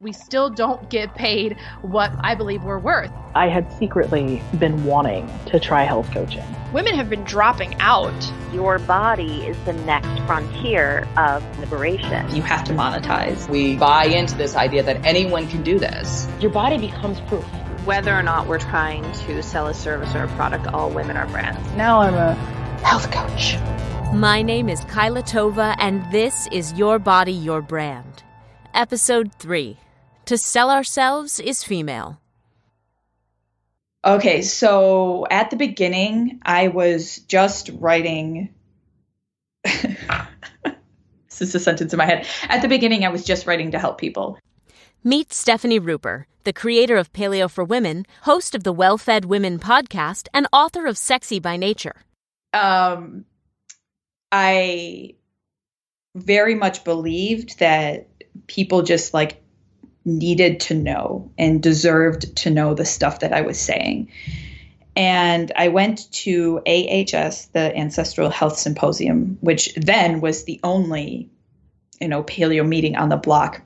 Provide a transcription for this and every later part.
We still don't get paid what I believe we're worth. I had secretly been wanting to try health coaching. Women have been dropping out. Your body is the next frontier of liberation. You have to monetize. We buy into this idea that anyone can do this. Your body becomes proof. Whether or not we're trying to sell a service or a product, all women are brands. Now I'm a health coach. My name is Kyla Tova, and this is Your Body, Your Brand. Episode 3. To sell ourselves is female. Okay, so at the beginning, I was just writing. This is a sentence in my head. At the beginning, I was just writing to help people. Meet Stephanie Ruper, the creator of Paleo for Women, host of the Well-Fed Women podcast, and author of Sexy by Nature. I very much believed that people just needed to know and deserved to know the stuff that I was saying. And I went to AHS, the Ancestral Health Symposium, which then was the only, paleo meeting on the block.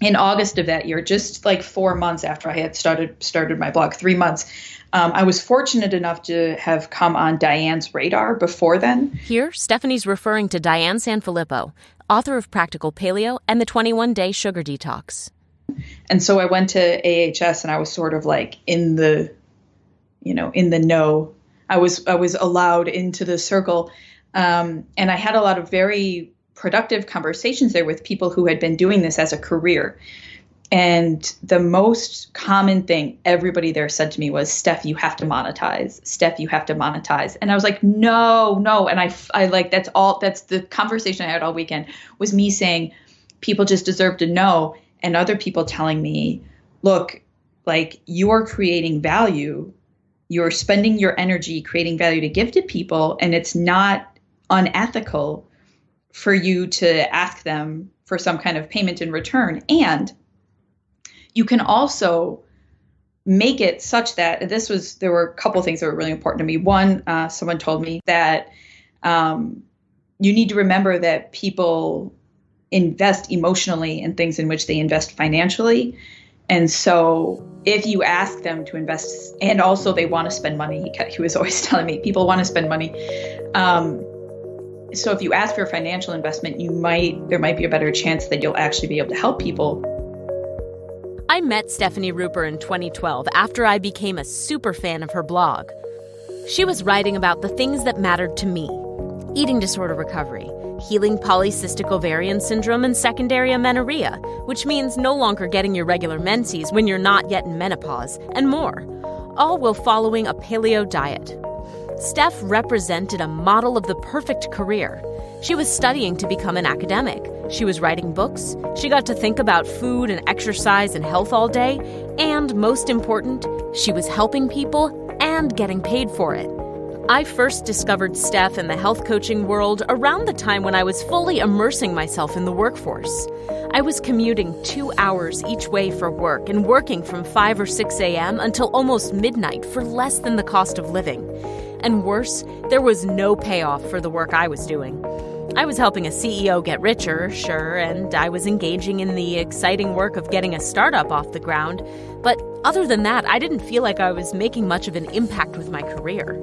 In August of that year, just 4 months after I had started my blog, 3 months, I was fortunate enough to have come on Diane's radar before then. Here, Stephanie's referring to Diane Sanfilippo, author of Practical Paleo and the 21-Day Sugar Detox. And so I went to AHS and I was sort of in the know. I was allowed into the circle. And I had a lot of very productive conversations there with people who had been doing this as a career. And the most common thing everybody there said to me was, Steph, you have to monetize. Steph, you have to monetize. And I was like, no. And that's the conversation I had all weekend was me saying, people just deserve to know. And other people telling me, look, you are creating value. You're spending your energy creating value to give to people. And it's not unethical for you to ask them for some kind of payment in return. And you can also make it such that there were a couple of things that were really important to me. One, someone told me that you need to remember that people invest emotionally in things in which they invest financially. And so if you ask them to invest, and also they want to spend money, he was always telling me people want to spend money. So if you ask for a financial investment, there might be a better chance that you'll actually be able to help people. I met Stephanie Ruper in 2012 after I became a super fan of her blog. She was writing about the things that mattered to me: eating disorder recovery, healing polycystic ovarian syndrome and secondary amenorrhea, which means no longer getting your regular menses when you're not yet in menopause, and more, all while following a paleo diet. Steph represented a model of the perfect career. She was studying to become an academic. She was writing books. She got to think about food and exercise and health all day. And most important, she was helping people and getting paid for it. I first discovered Steph in the health coaching world around the time when I was fully immersing myself in the workforce. I was commuting 2 hours each way for work and working from 5 or 6 a.m. until almost midnight for less than the cost of living. And worse, there was no payoff for the work I was doing. I was helping a CEO get richer, sure, and I was engaging in the exciting work of getting a startup off the ground. But other than that, I didn't feel like I was making much of an impact with my career.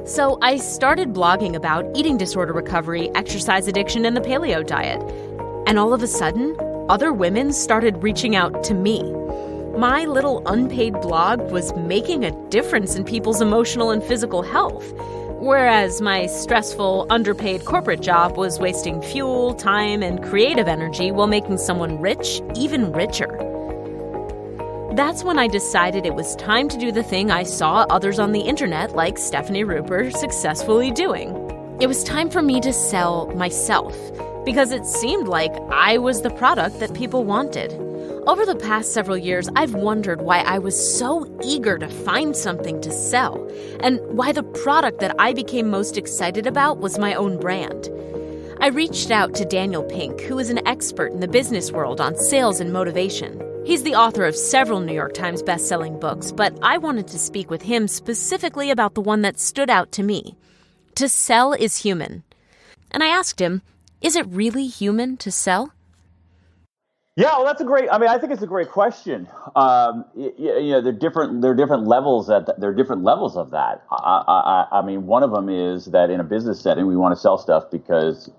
So I started blogging about eating disorder recovery, exercise addiction, and the paleo diet. And all of a sudden, other women started reaching out to me. My little unpaid blog was making a difference in people's emotional and physical health, whereas my stressful, underpaid corporate job was wasting fuel, time, and creative energy while making someone rich even richer. That's when I decided it was time to do the thing I saw others on the internet like Stephanie Ruper successfully doing. It was time for me to sell myself, because it seemed like I was the product that people wanted. Over the past several years, I've wondered why I was so eager to find something to sell, and why the product that I became most excited about was my own brand. I reached out to Daniel Pink, who is an expert in the business world on sales and motivation. He's the author of several New York Times best-selling books, but I wanted to speak with him specifically about the one that stood out to me. To sell is human. And I asked him, is it really human to sell? Yeah, well, that's a great. I mean, I think it's a great question. There are different levels there are different levels of that. I mean, one of them is that in a business setting, we want to sell stuff because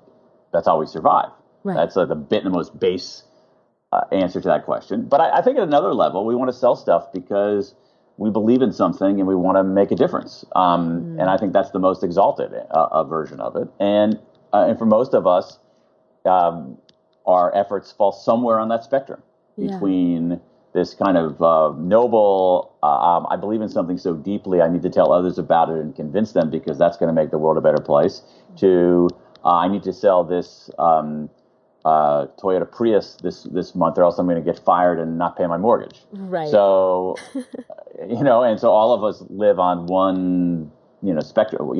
that's how we survive. Right. That's the most base answer to that question. But I think at another level, we want to sell stuff because we believe in something and we want to make a difference. And I think that's the most exalted version of it. And for most of us, our efforts fall somewhere on that spectrum between this kind of noble, I believe in something so deeply, I need to tell others about it and convince them because that's going to make the world a better place, to I need to sell this Toyota Prius this month or else I'm going to get fired and not pay my mortgage. Right. So, and so all of us live on one, spectrum,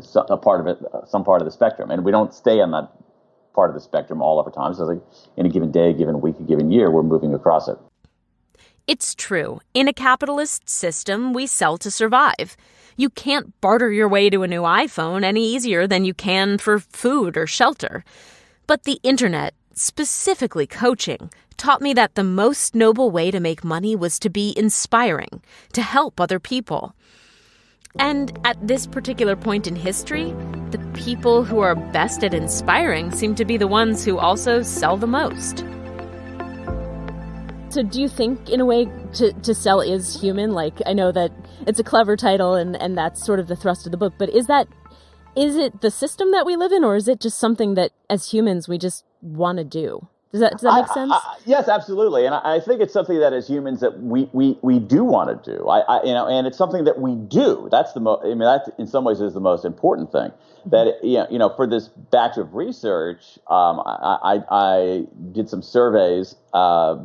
some part of the spectrum, and we don't stay on that part of the spectrum all of the time. So like in a given day, a given week, a given year, we're moving across it. It's true. In a capitalist system, we sell to survive. You can't barter your way to a new iPhone any easier than you can for food or shelter. But the internet, specifically coaching, taught me that the most noble way to make money was to be inspiring, to help other people. And at this particular point in history, the people who are best at inspiring seem to be the ones who also sell the most. So do you think, in a way, to sell is human? Like, I know that it's a clever title and that's sort of the thrust of the book, but is it the system that we live in, or is it just something that as humans we just want to do? Does that make sense? Yes, absolutely. And I think it's something that as humans that we do want to do. And it's something that we do. That's that in some ways is the most important thing. That for this batch of research, I did some surveys,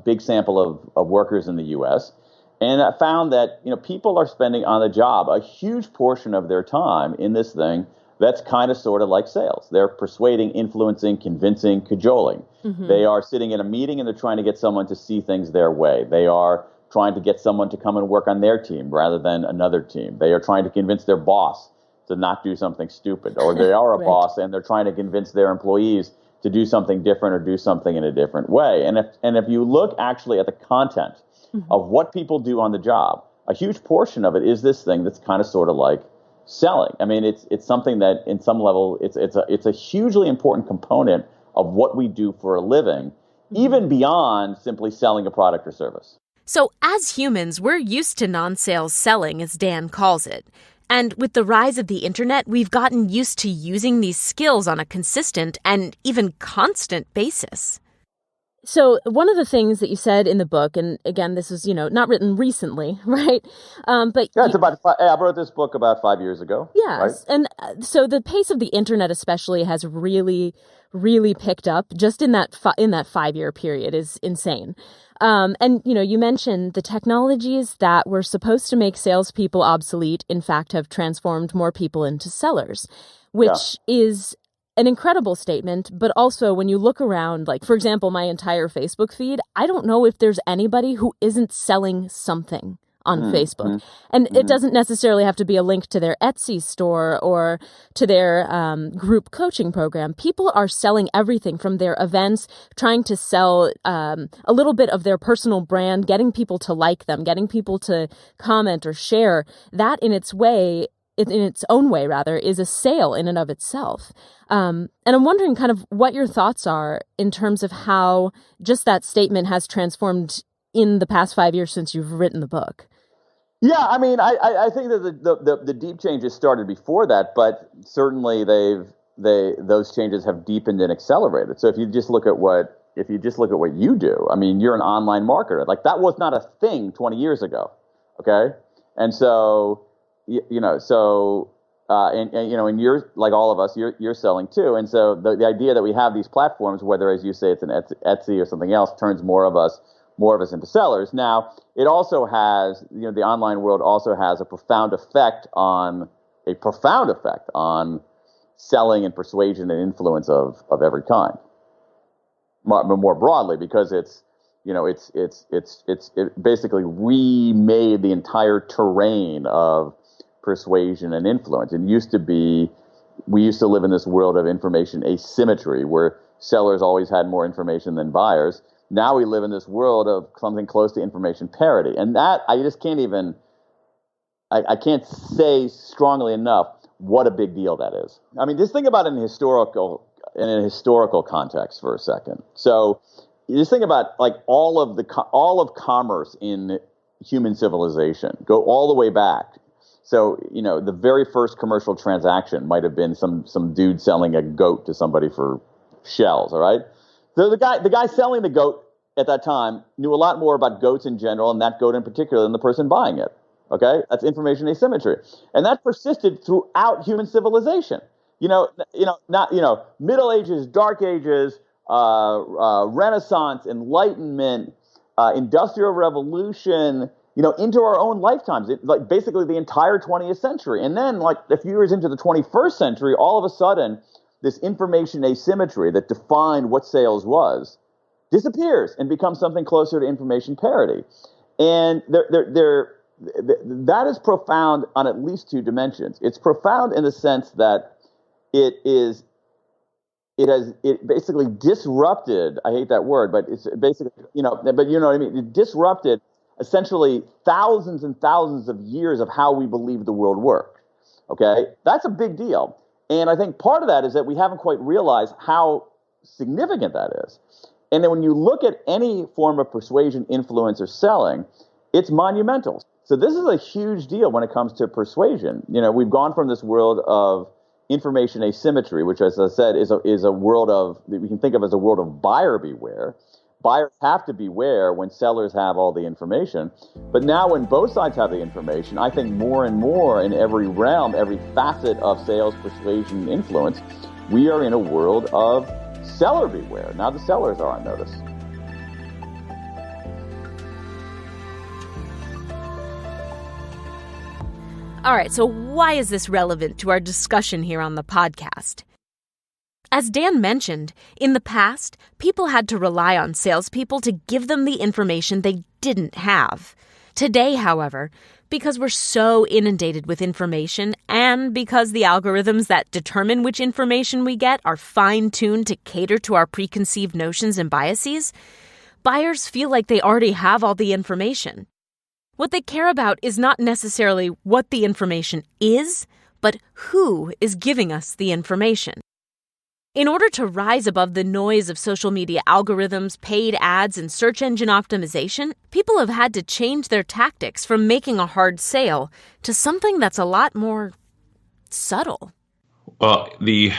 big sample of workers in the U.S., and I found that people are spending on the job a huge portion of their time in this thing that's kind of sort of like sales. They're persuading, influencing, convincing, cajoling. Mm-hmm. They are sitting in a meeting and they're trying to get someone to see things their way. They are trying to get someone to come and work on their team rather than another team. They are trying to convince their boss to not do something stupid, or they are a right. boss and they're trying to convince their employees to do something different or do something in a different way. And if you look actually at the content of what people do on the job, a huge portion of it is this thing that's kind of sort of like selling. I mean, it's something that, in some level, it's a hugely important component of what we do for a living, even beyond simply selling a product or service. So, as humans, we're used to non-sales selling, as Dan calls it. And with the rise of the internet, we've gotten used to using these skills on a consistent and even constant basis. So one of the things that you said in the book, and again, this is, not written recently, right? But yeah, I wrote this book about 5 years ago. Yes. Right? And so the pace of the internet especially has really, really picked up just in that 5-year period is insane. And, you mentioned the technologies that were supposed to make salespeople obsolete, in fact, have transformed more people into sellers, which is an incredible statement. But also when you look around, like, for example, my entire Facebook feed, I don't know if there's anybody who isn't selling something on Facebook. And it doesn't necessarily have to be a link to their Etsy store or to their group coaching program. People are selling everything from their events, trying to sell a little bit of their personal brand, getting people to like them, getting people to comment or share. That in its own way, is a sale in and of itself. And I'm wondering kind of what your thoughts are in terms of how just that statement has transformed in the past 5 years since you've written the book. Yeah, I mean, I think that the deep changes started before that, but certainly those changes have deepened and accelerated. So if you just look at what you do, I mean, you're an online marketer. Like, that was not a thing 20 years ago. Okay, and so and you're like all of us, you're selling too. And so the idea that we have these platforms, whether, as you say, it's an Etsy or something else, turns more of us into sellers. Now, it also has, the online world also has a profound effect on selling and persuasion and influence of every kind. More broadly, because it basically remade the entire terrain of persuasion and influence. We used to live in this world of information asymmetry, where sellers always had more information than buyers. now we live in this world of something close to information parity. And that, I just can't even, I can't say strongly enough what a big deal that is. I mean, just think about it in a historical context for a second. So just think about like all of commerce in human civilization. Go all the way back. So, the very first commercial transaction might have been some dude selling a goat to somebody for shells, all right? So the guy selling the goat at that time knew a lot more about goats in general and that goat in particular than the person buying it. Okay, that's information asymmetry, and that persisted throughout human civilization. Middle Ages, Dark Ages, Renaissance, Enlightenment, Industrial Revolution. Into our own lifetimes, like basically the entire 20th century, and then like a few years into the 21st century, all of a sudden, this information asymmetry that defined what sales was disappears and becomes something closer to information parity, and that is profound on at least two dimensions. It's profound in the sense that it basically disrupted, I hate that word, but it's basically, but you know what I mean? It disrupted essentially thousands and thousands of years of how we believe the world worked. Okay? That's a big deal. And I think part of that is that we haven't quite realized how significant that is. And then when you look at any form of persuasion, influence, or selling, it's monumental. So this is a huge deal when it comes to persuasion. We've gone from this world of information asymmetry, which, as I said, is a world that we can think of as a world of buyer beware. Buyers have to beware when sellers have all the information. But now when both sides have the information, I think more and more in every realm, every facet of sales, persuasion, influence, we are in a world of seller beware. Now the sellers are on notice. All right, so why is this relevant to our discussion here on the podcast? As Dan mentioned, in the past, people had to rely on salespeople to give them the information they didn't have. Today, however, because we're so inundated with information and because the algorithms that determine which information we get are fine-tuned to cater to our preconceived notions and biases, buyers feel like they already have all the information. What they care about is not necessarily what the information is, but who is giving us the information. In order to rise above the noise of social media algorithms, paid ads, and search engine optimization, people have had to change their tactics from making a hard sale to something that's a lot more subtle. Well, the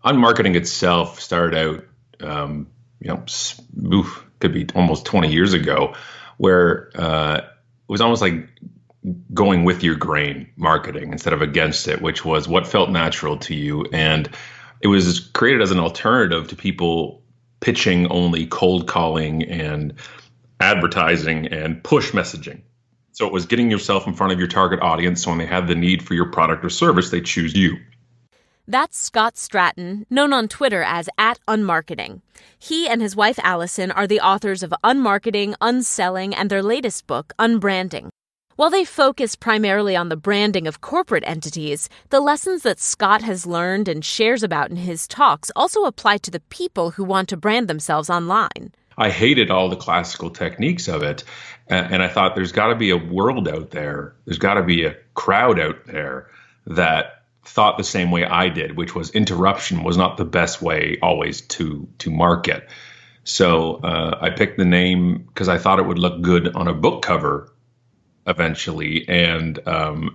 unmarketing itself started out, could be almost 20 years ago, where it was almost like going with your grain marketing instead of against it, which was what felt natural to you. And it was created as an alternative to people pitching only cold calling and advertising and push messaging. So it was getting yourself in front of your target audience. So when they had the need for your product or service, they choose you. That's Scott Stratton, known on Twitter as @Unmarketing. He and his wife Allison are the authors of Unmarketing, Unselling, and their latest book, Unbranding. While they focus primarily on the branding of corporate entities, the lessons that Scott has learned and shares about in his talks also apply to the people who want to brand themselves online. I hated all the classical techniques of it, and I thought there's got to be a world out there, there's got to be a crowd out there that thought the same way I did, which was interruption was not the best way always to market. So I picked the name because I thought it would look good on a book cover eventually. And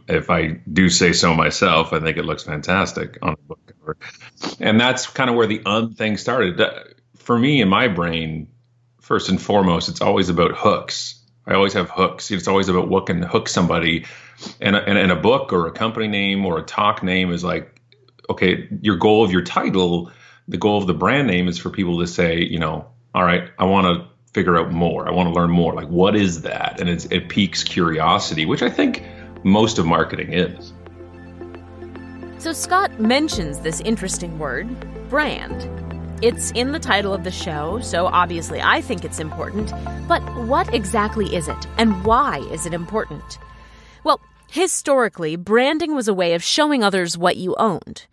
if I do say so myself, I think it looks fantastic on a book cover. And that's kind of where the thing started. For me, in my brain, first and foremost, it's always about hooks. I always have hooks. It's always about what can hook somebody. And a book or a company name or a talk name is like, okay, your goal of your title, the goal of the brand name is for people to say, all right, I want to figure out more. I want to learn more. Like, what is that? And it piques curiosity, which I think most of marketing is. So Scott mentions this interesting word, brand. It's in the title of the show, so obviously I think it's important. But what exactly is it, and why is it important? Well, historically, branding was a way of showing others what you owned.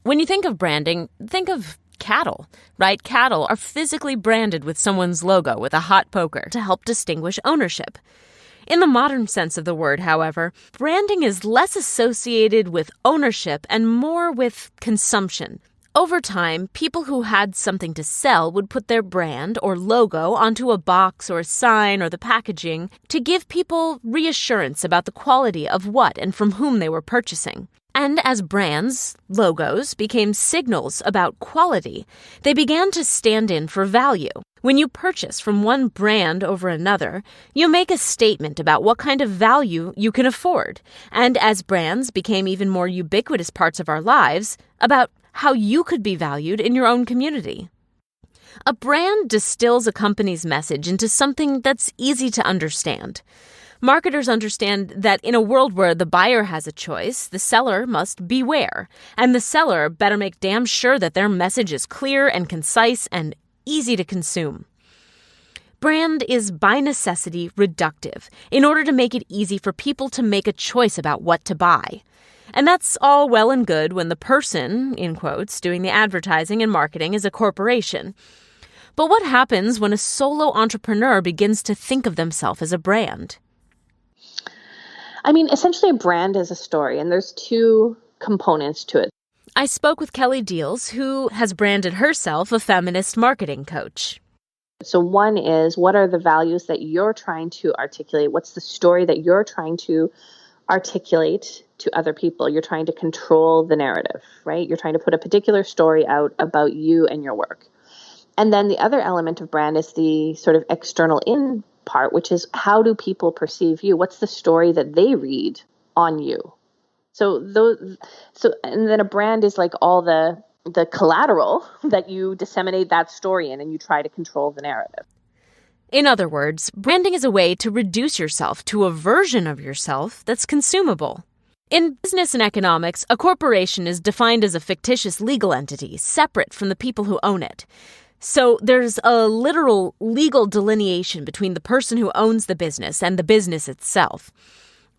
When you think of branding, think of cattle, right? Cattle are physically branded with someone's logo with a hot poker to help distinguish ownership. In the modern sense of the word, however, branding is less associated with ownership and more with consumption. Over time, people who had something to sell would put their brand or logo onto a box or a sign or the packaging to give people reassurance about the quality of what and from whom they were purchasing. And as brands, logos, became signals about quality, they began to stand in for value. When you purchase from one brand over another, you make a statement about what kind of value you can afford. And as brands became even more ubiquitous parts of our lives, about how you could be valued in your own community. A brand distills a company's message into something that's easy to understand. Marketers understand that in a world where the buyer has a choice, the seller must beware, and the seller better make damn sure that their message is clear and concise and easy to consume. Brand is by necessity reductive in order to make it easy for people to make a choice about what to buy. And that's all well and good when the person, in quotes, doing the advertising and marketing is a corporation. But what happens when a solo entrepreneur begins to think of themselves as a brand? I mean, essentially a brand is a story, and there's two components to it. I spoke with Kelly Deals, who has branded herself a feminist marketing coach. So one is, what are the values that you're trying to articulate? What's the story that you're trying to articulate to other people? You're trying to control the narrative, right? You're trying to put a particular story out about you and your work. And then the other element of brand is the sort of external in part, which is, how do people perceive you? What's the story that they read on you? And then a brand is like all the collateral that you disseminate that story in, and you try to control the narrative. In other words, branding is a way to reduce yourself to a version of yourself that's consumable. In business and economics, a corporation is defined as a fictitious legal entity separate from the people who own it. So there's a literal legal delineation between the person who owns the business and the business itself.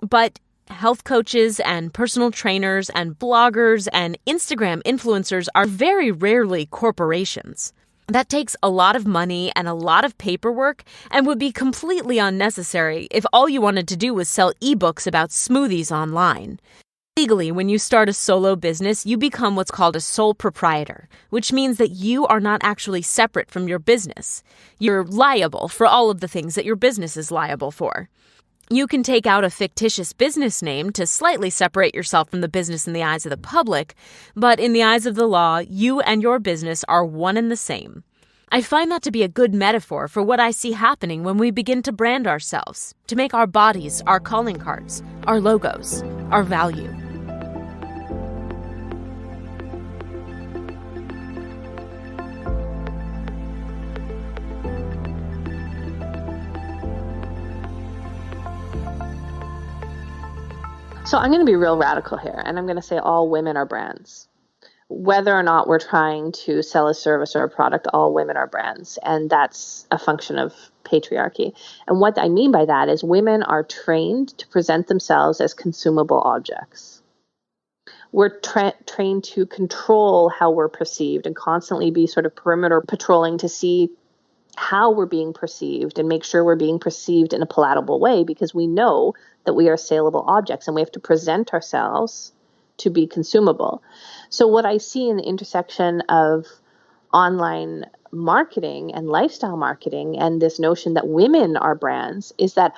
But health coaches and personal trainers and bloggers and Instagram influencers are very rarely corporations. That takes a lot of money and a lot of paperwork and would be completely unnecessary if all you wanted to do was sell ebooks about smoothies online. Legally, when you start a solo business, you become what's called a sole proprietor, which means that you are not actually separate from your business. You're liable for all of the things that your business is liable for. You can take out a fictitious business name to slightly separate yourself from the business in the eyes of the public, but in the eyes of the law, you and your business are one and the same. I find that to be a good metaphor for what I see happening when we begin to brand ourselves, to make our bodies our calling cards, our logos, our value. So I'm going to be real radical here, and I'm going to say all women are brands. Whether or not we're trying to sell a service or a product, all women are brands, and that's a function of patriarchy. And what I mean by that is women are trained to present themselves as consumable objects. We're trained to control how we're perceived and constantly be sort of perimeter patrolling to see how we're being perceived and make sure we're being perceived in a palatable way, because we know that we are saleable objects and we have to present ourselves to be consumable. So what I see in the intersection of online marketing and lifestyle marketing and this notion that women are brands is that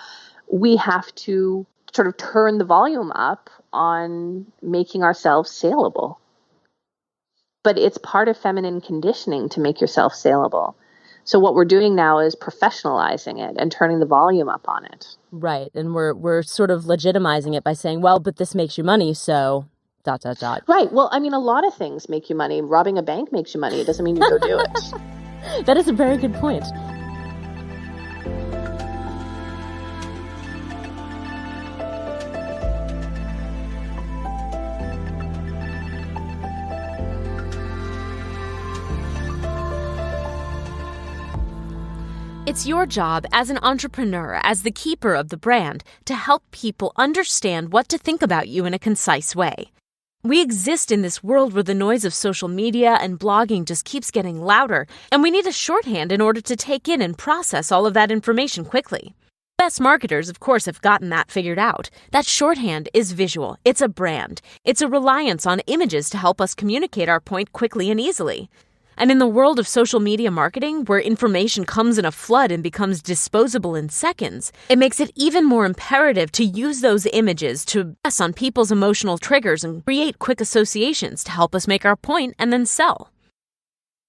we have to sort of turn the volume up on making ourselves saleable. But it's part of feminine conditioning to make yourself saleable. So what we're doing now is professionalizing it and turning the volume up on it. Right. And we're sort of legitimizing it by saying, well, but this makes you money, so ... Right. Well, I mean, a lot of things make you money. Robbing a bank makes you money. It doesn't mean you go do it. That is a very good point. It's your job as an entrepreneur, as the keeper of the brand, to help people understand what to think about you in a concise way. We exist in this world where the noise of social media and blogging just keeps getting louder, and we need a shorthand in order to take in and process all of that information quickly. Best marketers, of course, have gotten that figured out. That shorthand is visual. It's a brand. It's a reliance on images to help us communicate our point quickly and easily. And in the world of social media marketing, where information comes in a flood and becomes disposable in seconds, it makes it even more imperative to use those images to press on people's emotional triggers and create quick associations to help us make our point and then sell.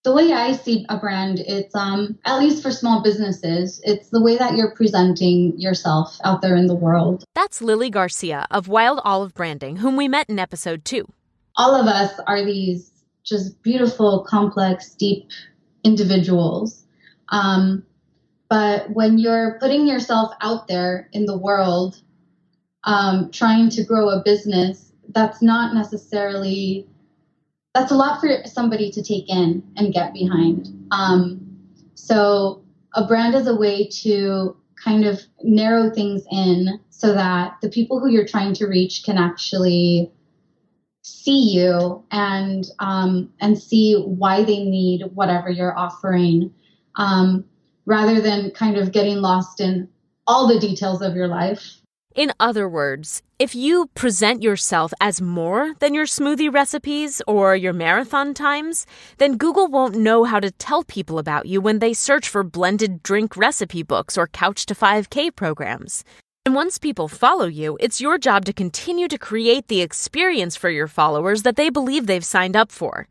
The way I see a brand, it's at least for small businesses, it's the way that you're presenting yourself out there in the world. That's Lily Garcia of Wild Olive Branding, whom we met in episode 2. All of us are these just beautiful, complex, deep individuals. But when you're putting yourself out there in the world, trying to grow a business, that's not necessarily, that's a lot for somebody to take in and get behind. So a brand is a way to kind of narrow things in so that the people who you're trying to reach can actually see you and see why they need whatever you're offering, rather than kind of getting lost in all the details of your life. In other words, if you present yourself as more than your smoothie recipes or your marathon times, then Google won't know how to tell people about you when they search for blended drink recipe books or Couch to 5K programs. And once people follow you, it's your job to continue to create the experience for your followers that they believe they've signed up for.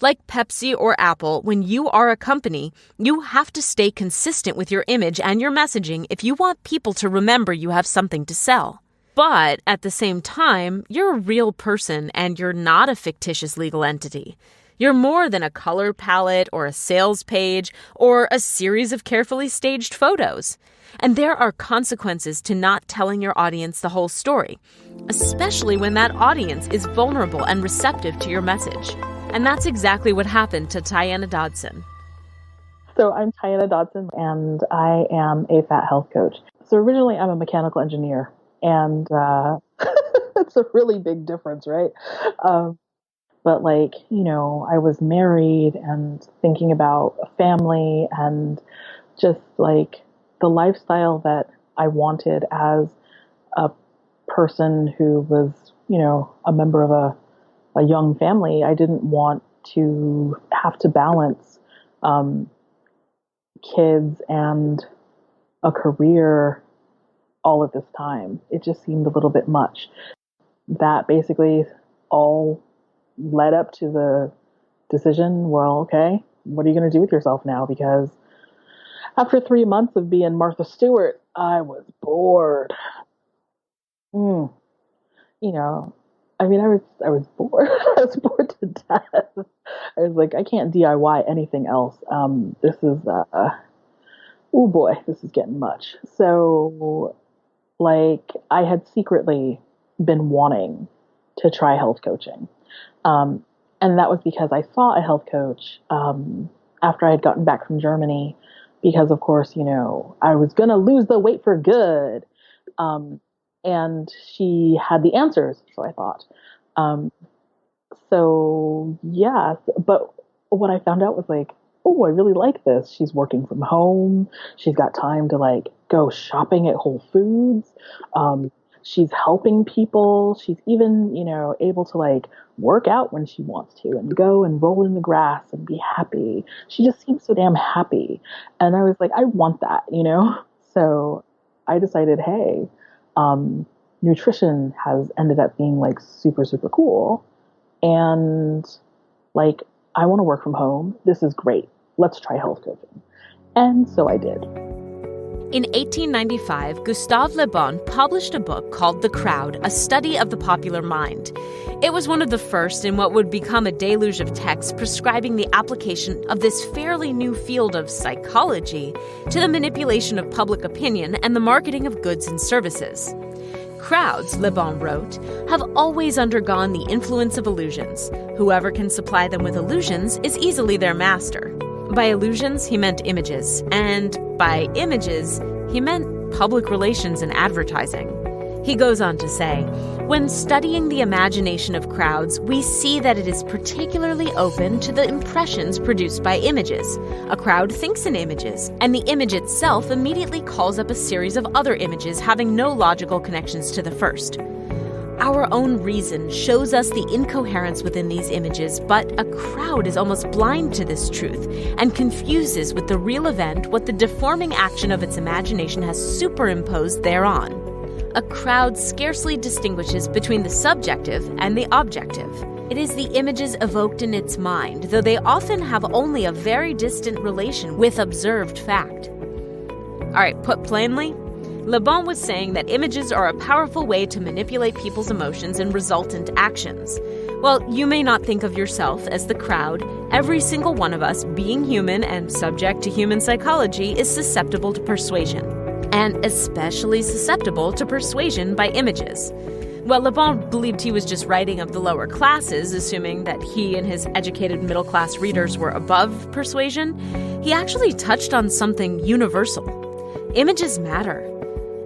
Like Pepsi or Apple, when you are a company, you have to stay consistent with your image and your messaging if you want people to remember you have something to sell. But at the same time, you're a real person and you're not a fictitious legal entity. You're more than a color palette or a sales page or a series of carefully staged photos. And there are consequences to not telling your audience the whole story, especially when that audience is vulnerable and receptive to your message. And that's exactly what happened to Tiana Dodson. So I'm Tiana Dodson, and I am a fat health coach. So originally I'm a mechanical engineer, and that's a really big difference, right? But I was married and thinking about a family and just the lifestyle that I wanted as a person who was, a member of a young family. I didn't want to have to balance kids and a career all at this time. It just seemed a little bit much. That basically all led up to the decision, well, okay, what are you going to do with yourself now? Because after 3 months of being Martha Stewart, I was bored. I was bored. I was bored to death. I was like, I can't DIY anything else. This is, oh boy, this is getting much. So, I had secretly been wanting to try health coaching. And that was because I saw a health coach after I had gotten back from Germany, because, of course, I was going to lose the weight for good. And she had the answers, so I thought. But what I found out was oh, I really like this. She's working from home. She's got time to go shopping at Whole Foods. She's helping people. She's even, able to work out when she wants to and go and roll in the grass and be happy. She just seems so damn happy. And I was like, I want that, So I decided, hey, nutrition has ended up being super, super cool. And I want to work from home. This is great. Let's try health coaching. And so I did. In 1895, Gustave Le Bon published a book called The Crowd, A Study of the Popular Mind. It was one of the first in what would become a deluge of texts prescribing the application of this fairly new field of psychology to the manipulation of public opinion and the marketing of goods and services. Crowds, Le Bon wrote, have always undergone the influence of illusions. Whoever can supply them with illusions is easily their master. By illusions, he meant images, and by images, he meant public relations and advertising. He goes on to say, when studying the imagination of crowds, we see that it is particularly open to the impressions produced by images. A crowd thinks in images, and the image itself immediately calls up a series of other images having no logical connections to the first. Our own reason shows us the incoherence within these images, but a crowd is almost blind to this truth and confuses with the real event what the deforming action of its imagination has superimposed thereon. A crowd scarcely distinguishes between the subjective and the objective. It is the images evoked in its mind, though they often have only a very distant relation with observed fact. All right, put plainly, Le Bon was saying that images are a powerful way to manipulate people's emotions and resultant actions. While you may not think of yourself as the crowd, every single one of us, being human and subject to human psychology, is susceptible to persuasion, and especially susceptible to persuasion by images. Well, Le Bon believed he was just writing of the lower classes, assuming that he and his educated middle-class readers were above persuasion. He actually touched on something universal. Images matter,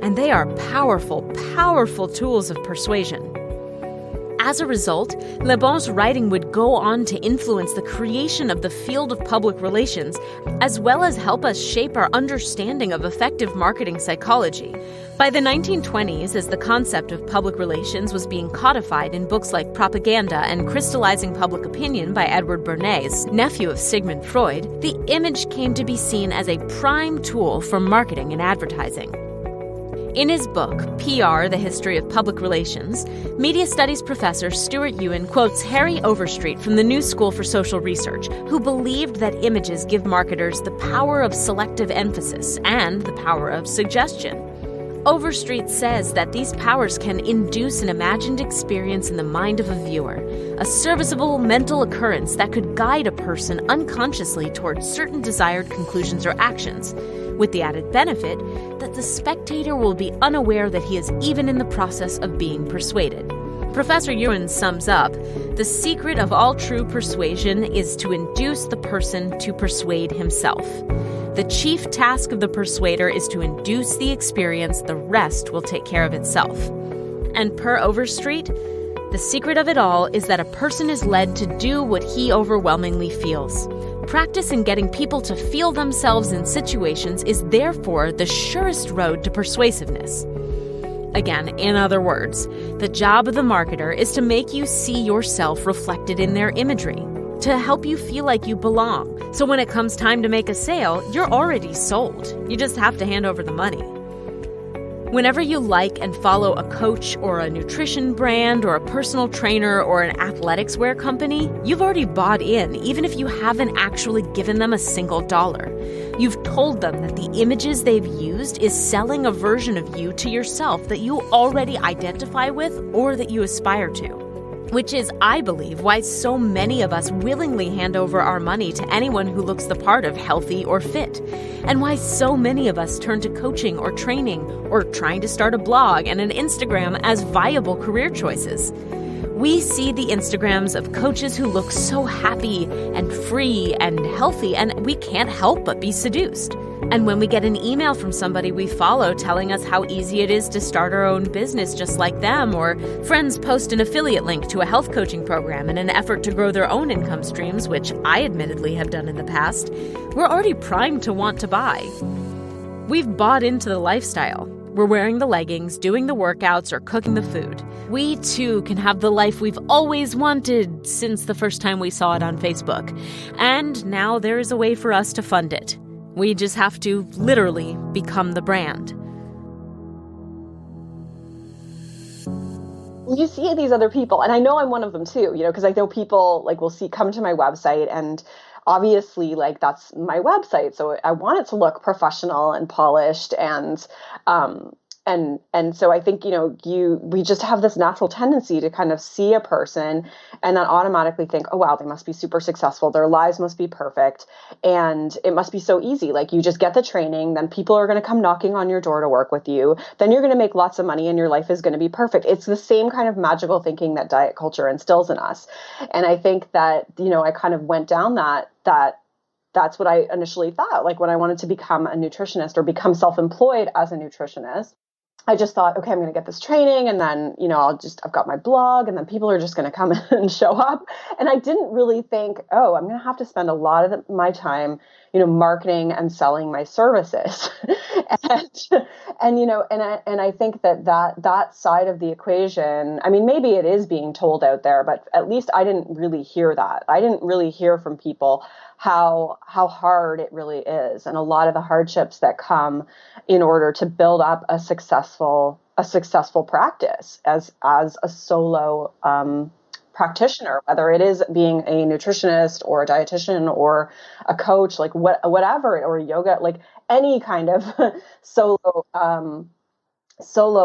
and they are powerful, powerful tools of persuasion. As a result, Le Bon's writing would go on to influence the creation of the field of public relations, as well as help us shape our understanding of effective marketing psychology. By the 1920s, as the concept of public relations was being codified in books like Propaganda and Crystallizing Public Opinion by Edward Bernays, nephew of Sigmund Freud, the image came to be seen as a prime tool for marketing and advertising. In his book, PR, The History of Public Relations, media studies professor Stuart Ewan quotes Harry Overstreet from the New School for Social Research, who believed that images give marketers the power of selective emphasis and the power of suggestion. Overstreet says that these powers can induce an imagined experience in the mind of a viewer, a serviceable mental occurrence that could guide a person unconsciously towards certain desired conclusions or actions, with the added benefit that the spectator will be unaware that he is even in the process of being persuaded. Professor Ewan sums up, the secret of all true persuasion is to induce the person to persuade himself. The chief task of the persuader is to induce the experience, the rest will take care of itself. And per Overstreet, the secret of it all is that a person is led to do what he overwhelmingly feels. Practice in getting people to feel themselves in situations is therefore the surest road to persuasiveness. Again, in other words, the job of the marketer is to make you see yourself reflected in their imagery, to help you feel like you belong. So when it comes time to make a sale, you're already sold. You just have to hand over the money. Whenever you like and follow a coach or a nutrition brand or a personal trainer or an athletics wear company, you've already bought in, even if you haven't actually given them a single dollar. You've told them that the images they've used is selling a version of you to yourself that you already identify with or that you aspire to. Which is, I believe, why so many of us willingly hand over our money to anyone who looks the part of healthy or fit, and why so many of us turn to coaching or training or trying to start a blog and an Instagram as viable career choices. We see the Instagrams of coaches who look so happy and free and healthy, and we can't help but be seduced. And when we get an email from somebody we follow telling us how easy it is to start our own business just like them, or friends post an affiliate link to a health coaching program in an effort to grow their own income streams, which I admittedly have done in the past, we're already primed to want to buy. We've bought into the lifestyle. We're wearing the leggings, doing the workouts, or cooking the food. We, too, can have the life we've always wanted since the first time we saw it on Facebook. And now there is a way for us to fund it. We just have to literally become the brand. You see these other people, and I know I'm one of them too, because I know people will come to my website, and obviously that's my website. So I want it to look professional and polished, and so I think, we just have this natural tendency to kind of see a person and then automatically think, oh, wow, they must be super successful. Their lives must be perfect. And it must be so easy. You just get the training, then people are going to come knocking on your door to work with you. Then you're going to make lots of money and your life is going to be perfect. It's the same kind of magical thinking that diet culture instills in us. And I think that, I kind of went down that's what I initially thought, when I wanted to become a nutritionist or become self-employed as a nutritionist. I just thought, okay, I'm going to get this training, and then, I've got my blog, and then people are just going to come and show up. And I didn't really think, oh, I'm going to have to spend a lot of my time, marketing and selling my services. and I think that side of the equation, I mean, maybe it is being told out there, but at least I didn't really hear that. I didn't really hear from people how hard it really is, and a lot of the hardships that come in order to build up a successful practice as a solo practitioner, whether it is being a nutritionist or a dietitian or a coach, like whatever, or yoga, like any kind of solo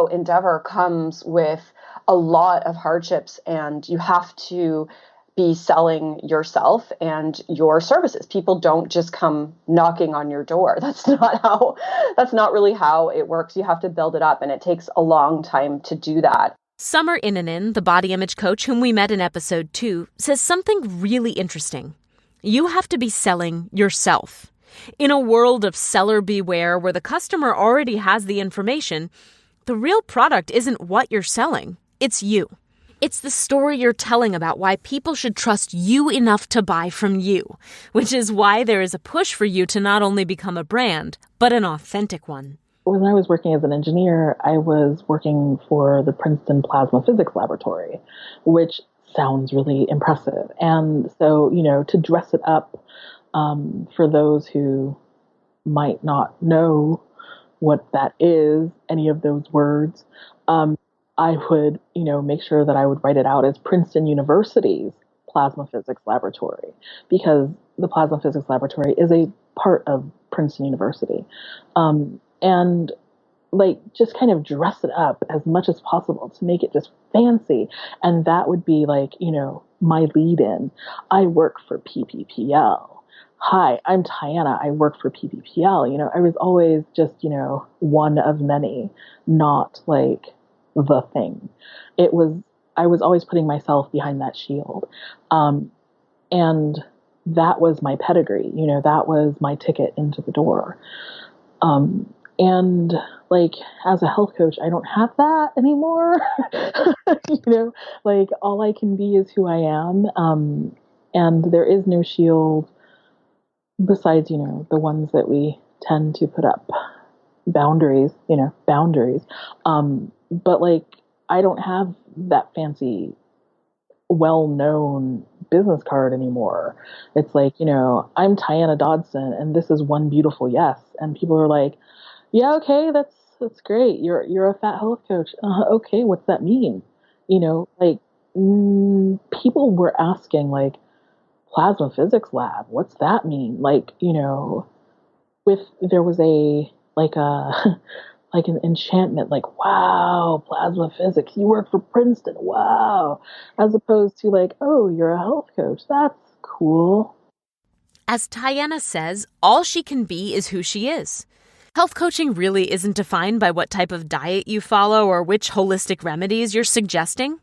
endeavor comes with a lot of hardships, and you have to be selling yourself and your services. People don't just come knocking on your door. That's not really how it works. You have to build it up, and it takes a long time to do that. Summer Inanen, the body image coach whom we met in episode 2, says something really interesting. You have to be selling yourself. In a world of seller beware where the customer already has the information, the real product isn't what you're selling, it's you. It's the story you're telling about why people should trust you enough to buy from you, which is why there is a push for you to not only become a brand, but an authentic one. When I was working as an engineer, I was working for the Princeton Plasma Physics Laboratory, which sounds really impressive. And so, to dress it up, for those who might not know what that is, any of those words, I would, make sure that I would write it out as Princeton University's Plasma Physics Laboratory, because the Plasma Physics Laboratory is a part of Princeton University. And just kind of dress it up as much as possible to make it just fancy. And that would be my lead in. I work for PPPL. Hi, I'm Tiana. I work for PPPL. I was always just, one of many, not the thing. I was always putting myself behind that shield. And that was my pedigree, that was my ticket into the door. And as a health coach, I don't have that anymore. All I can be is who I am. And there is no shield besides, the ones that we tend to put up. Boundaries. But I don't have that fancy, well-known business card anymore. It's I'm Tiana Dodson, and this is one beautiful yes. And people are like, yeah, okay, that's great. You're a fat health coach. Okay, what's that mean? People were asking plasma physics lab, what's that mean? There was an enchantment, wow, plasma physics, you work for Princeton, wow, as opposed to oh, you're a health coach, that's cool. As Tiana says, all she can be is who she is. Health coaching really isn't defined by what type of diet you follow or which holistic remedies you're suggesting.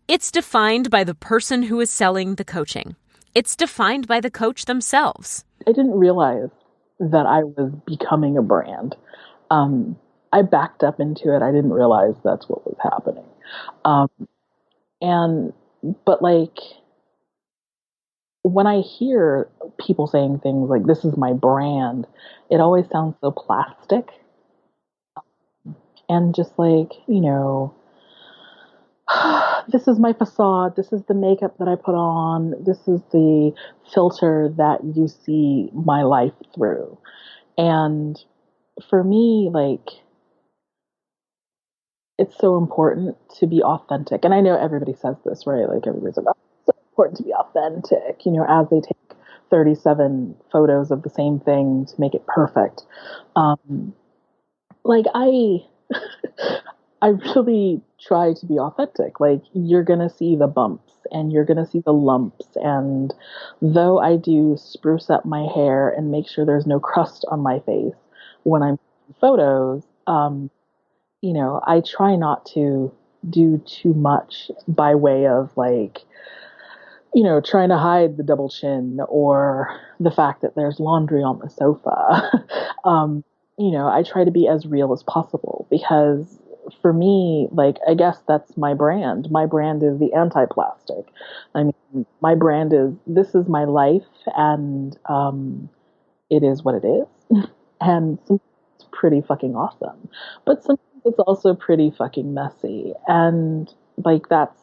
It's defined by the person who is selling the coaching. It's defined by the coach themselves. I didn't realize that I was becoming a brand. I backed up into it. I didn't realize that's what was happening. But when I hear people saying things like, this is my brand, it always sounds so plastic. And just this is my facade. This is the makeup that I put on. This is the filter that you see my life through. And for me, it's so important to be authentic. And I know everybody says this, right? Everybody's like, oh, it's so important to be authentic, as they take 37 photos of the same thing to make it perfect. I really try to be authentic. You're going to see the bumps and you're going to see the lumps. And though I do spruce up my hair and make sure there's no crust on my face when I'm taking photos, I try not to do too much by way of trying to hide the double chin or the fact that there's laundry on the sofa. I try to be as real as possible because for me, like, I guess that's my brand. My brand is the anti-plastic. I mean, my brand is, this is my life, and it is what it is. And sometimes it's pretty fucking awesome. But sometimes it's also pretty fucking messy. And like, that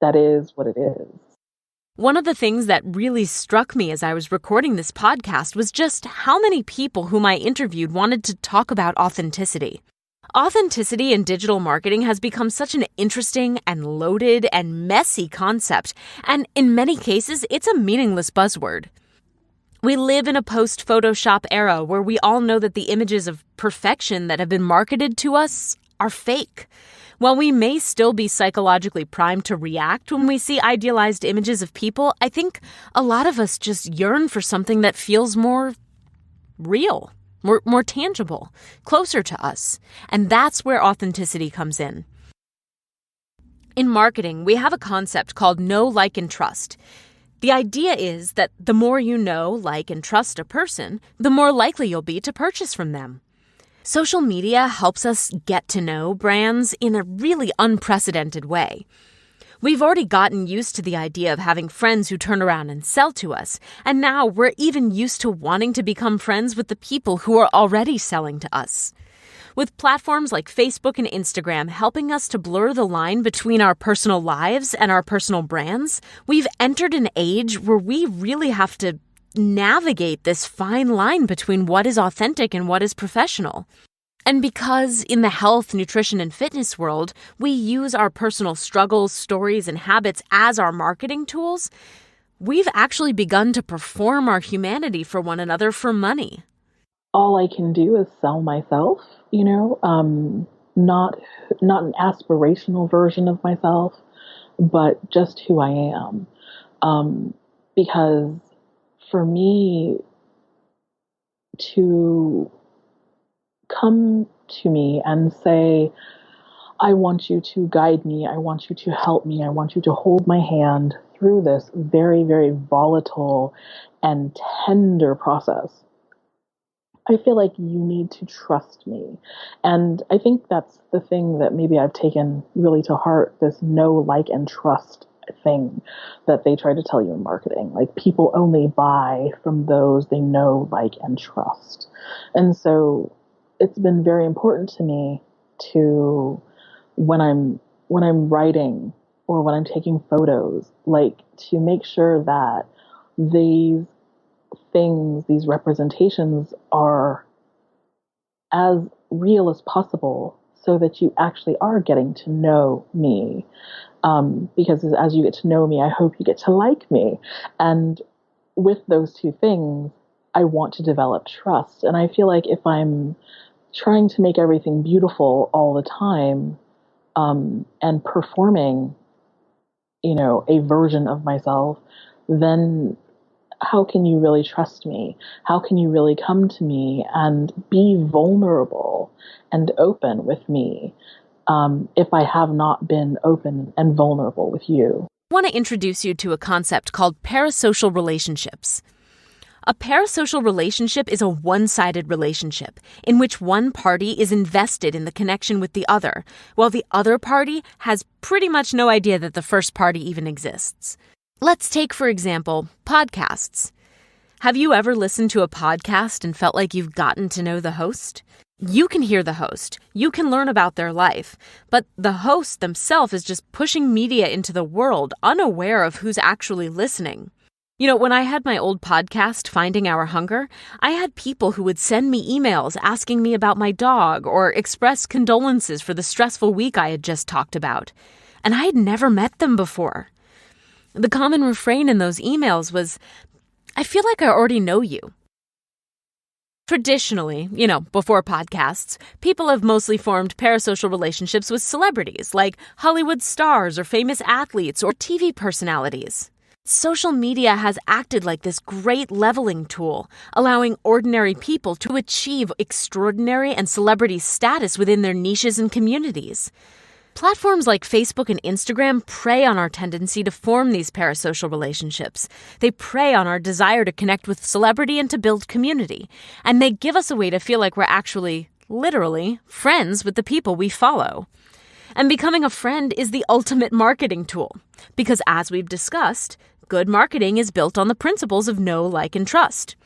is what it is. One of the things that really struck me as I was recording this podcast was just how many people whom I interviewed wanted to talk about authenticity. Authenticity in digital marketing has become such an interesting and loaded and messy concept, and in many cases, it's a meaningless buzzword. We live in a post-Photoshop era where we all know that the images of perfection that have been marketed to us are fake. While we may still be psychologically primed to react when we see idealized images of people, I think a lot of us just yearn for something that feels more real, more tangible, closer to us. And that's where authenticity comes in. In marketing, we have a concept called know, like, and trust. The idea is that the more you know, like, and trust a person, the more likely you'll be to purchase from them. Social media helps us get to know brands in a really unprecedented way. We've already gotten used to the idea of having friends who turn around and sell to us, and now we're even used to wanting to become friends with the people who are already selling to us. With platforms like Facebook and Instagram helping us to blur the line between our personal lives and our personal brands, we've entered an age where we really have to navigate this fine line between what is authentic and what is professional. And because in the health, nutrition, and fitness world, we use our personal struggles, stories, and habits as our marketing tools, we've actually begun to perform our humanity for one another for money. All I can do is sell myself, not an aspirational version of myself, but just who I am. Because for me to come to me and say, I want you to guide me, I want you to help me, I want you to hold my hand through this very, very volatile and tender process, I feel like you need to trust me. And I think that's the thing that maybe I've taken really to heart, this know, like, and trust thing that they try to tell you in marketing. Like, people only buy from those they know, like, and trust. And so it's been very important to me to, when I'm writing or when I'm taking photos, like, to make sure that these things, these representations are as real as possible so that you actually are getting to know me. Because as you get to know me, I hope you get to like me. And with those two things, I want to develop trust. And I feel like if I'm trying to make everything beautiful all the time, and performing, a version of myself, then how can you really trust me? How can you really come to me and be vulnerable and open with me if I have not been open and vulnerable with you? I want to introduce you to a concept called parasocial relationships. A parasocial relationship is a one-sided relationship in which one party is invested in the connection with the other, while the other party has pretty much no idea that the first party even exists. Let's take, for example, podcasts. Have you ever listened to a podcast and felt like you've gotten to know the host? You can hear the host, you can learn about their life, but the host themselves is just pushing media into the world, unaware of who's actually listening. When I had my old podcast, Finding Our Hunger, I had people who would send me emails asking me about my dog or express condolences for the stressful week I had just talked about. And I had never met them before. The common refrain in those emails was, I feel like I already know you. Traditionally, before podcasts, people have mostly formed parasocial relationships with celebrities like Hollywood stars or famous athletes or TV personalities. Social media has acted like this great leveling tool, allowing ordinary people to achieve extraordinary and celebrity status within their niches and communities. Platforms like Facebook and Instagram prey on our tendency to form these parasocial relationships. They prey on our desire to connect with celebrity and to build community. And they give us a way to feel like we're actually literally, friends with the people we follow. And becoming a friend is the ultimate marketing tool, because as we've discussed, good marketing is built on the principles of know, like, and trust.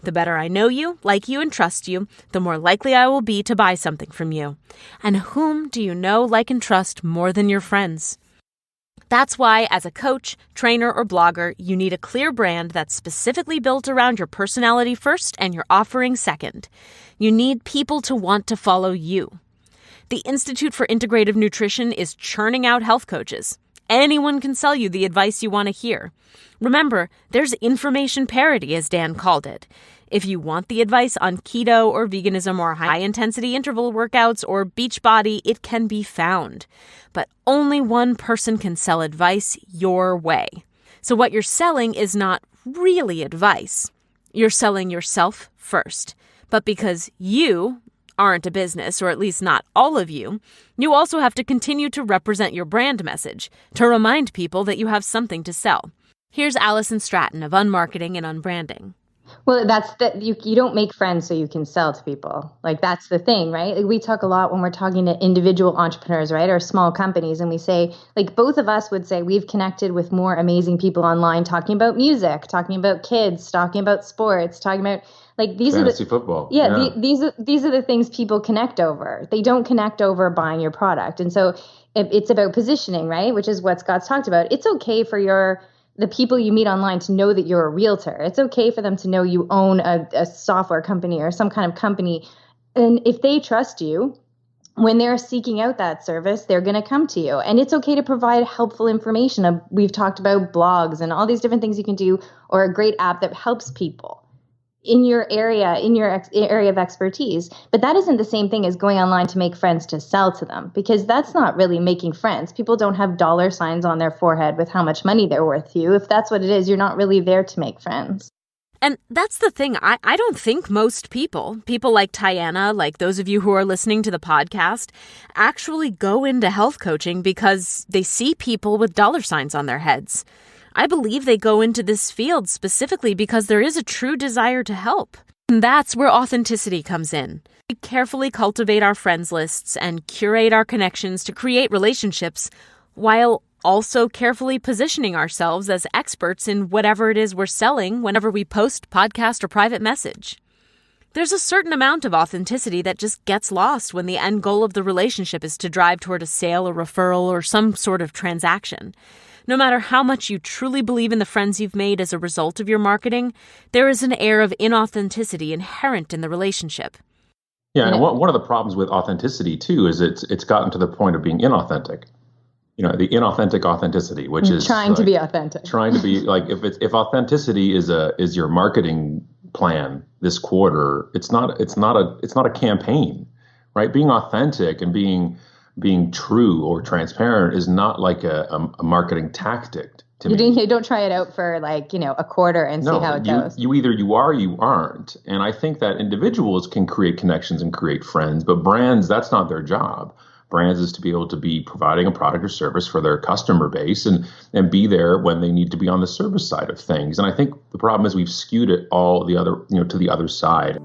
The better I know you, like you, and trust you, the more likely I will be to buy something from you. And whom do you know, like, and trust more than your friends? That's why, as a coach, trainer, or blogger, you need a clear brand that's specifically built around your personality first and your offering second. You need people to want to follow you. The Institute for Integrative Nutrition is churning out health coaches. Anyone can sell you the advice you want to hear. Remember, there's information parity, as Dan called it. If you want the advice on keto or veganism or high-intensity interval workouts or Beachbody, it can be found. But only one person can sell advice your way. So what you're selling is not really advice. You're selling yourself first. But because you aren't a business, or at least not all of you, you also have to continue to represent your brand message to remind people that you have something to sell. Here's Allison Stratton of Unmarketing and Unbranding. Well, that's that you don't make friends so you can sell to people. Like, that's the thing, right? Like, we talk a lot when we're talking to individual entrepreneurs, right? Or small companies. And we say, like, both of us would say we've connected with more amazing people online talking about music, talking about kids, talking about sports, talking about like these fantasy are the football. Yeah. These are the things people connect over. They don't connect over buying your product. And so it's about positioning, right? Which is what Scott's talked about. It's okay for the people you meet online to know that you're a realtor. It's okay for them to know you own a software company or some kind of company. And if they trust you, when they're seeking out that service, they're going to come to you. And it's okay to provide helpful information. We've talked about blogs and all these different things you can do, or a great app that helps people in your area, area of expertise. But that isn't the same thing as going online to make friends to sell to them, because that's not really making friends. People don't have dollar signs on their forehead with how much money they're worth to you. If that's what it is, you're not really there to make friends. And that's the thing. I don't think most people like Tiana, like those of you who are listening to the podcast, actually go into health coaching because they see people with dollar signs on their heads. I believe they go into this field specifically because there is a true desire to help. And that's where authenticity comes in. We carefully cultivate our friends lists and curate our connections to create relationships while also carefully positioning ourselves as experts in whatever it is we're selling whenever we post, podcast, or private message. There's a certain amount of authenticity that just gets lost when the end goal of the relationship is to drive toward a sale, a referral, or some sort of transaction. No matter how much you truly believe in the friends you've made as a result of your marketing, there is an air of inauthenticity inherent in the relationship. Yeah, and one of the problems with authenticity, too, is it's gotten to the point of being inauthentic. You know, the inauthentic authenticity, which is trying to be authentic. Trying to be like, if authenticity is your marketing plan this quarter, it's not a campaign, right? Being authentic and being true or transparent is not like a marketing tactic to me. You don't try it out for a quarter and see how it goes. You either you are or you aren't. And I think that individuals can create connections and create friends, but brands, that's not their job. Brands is to be able to be providing a product or service for their customer base and be there when they need to be on the service side of things. And I think the problem is we've skewed it all the other, to the other side.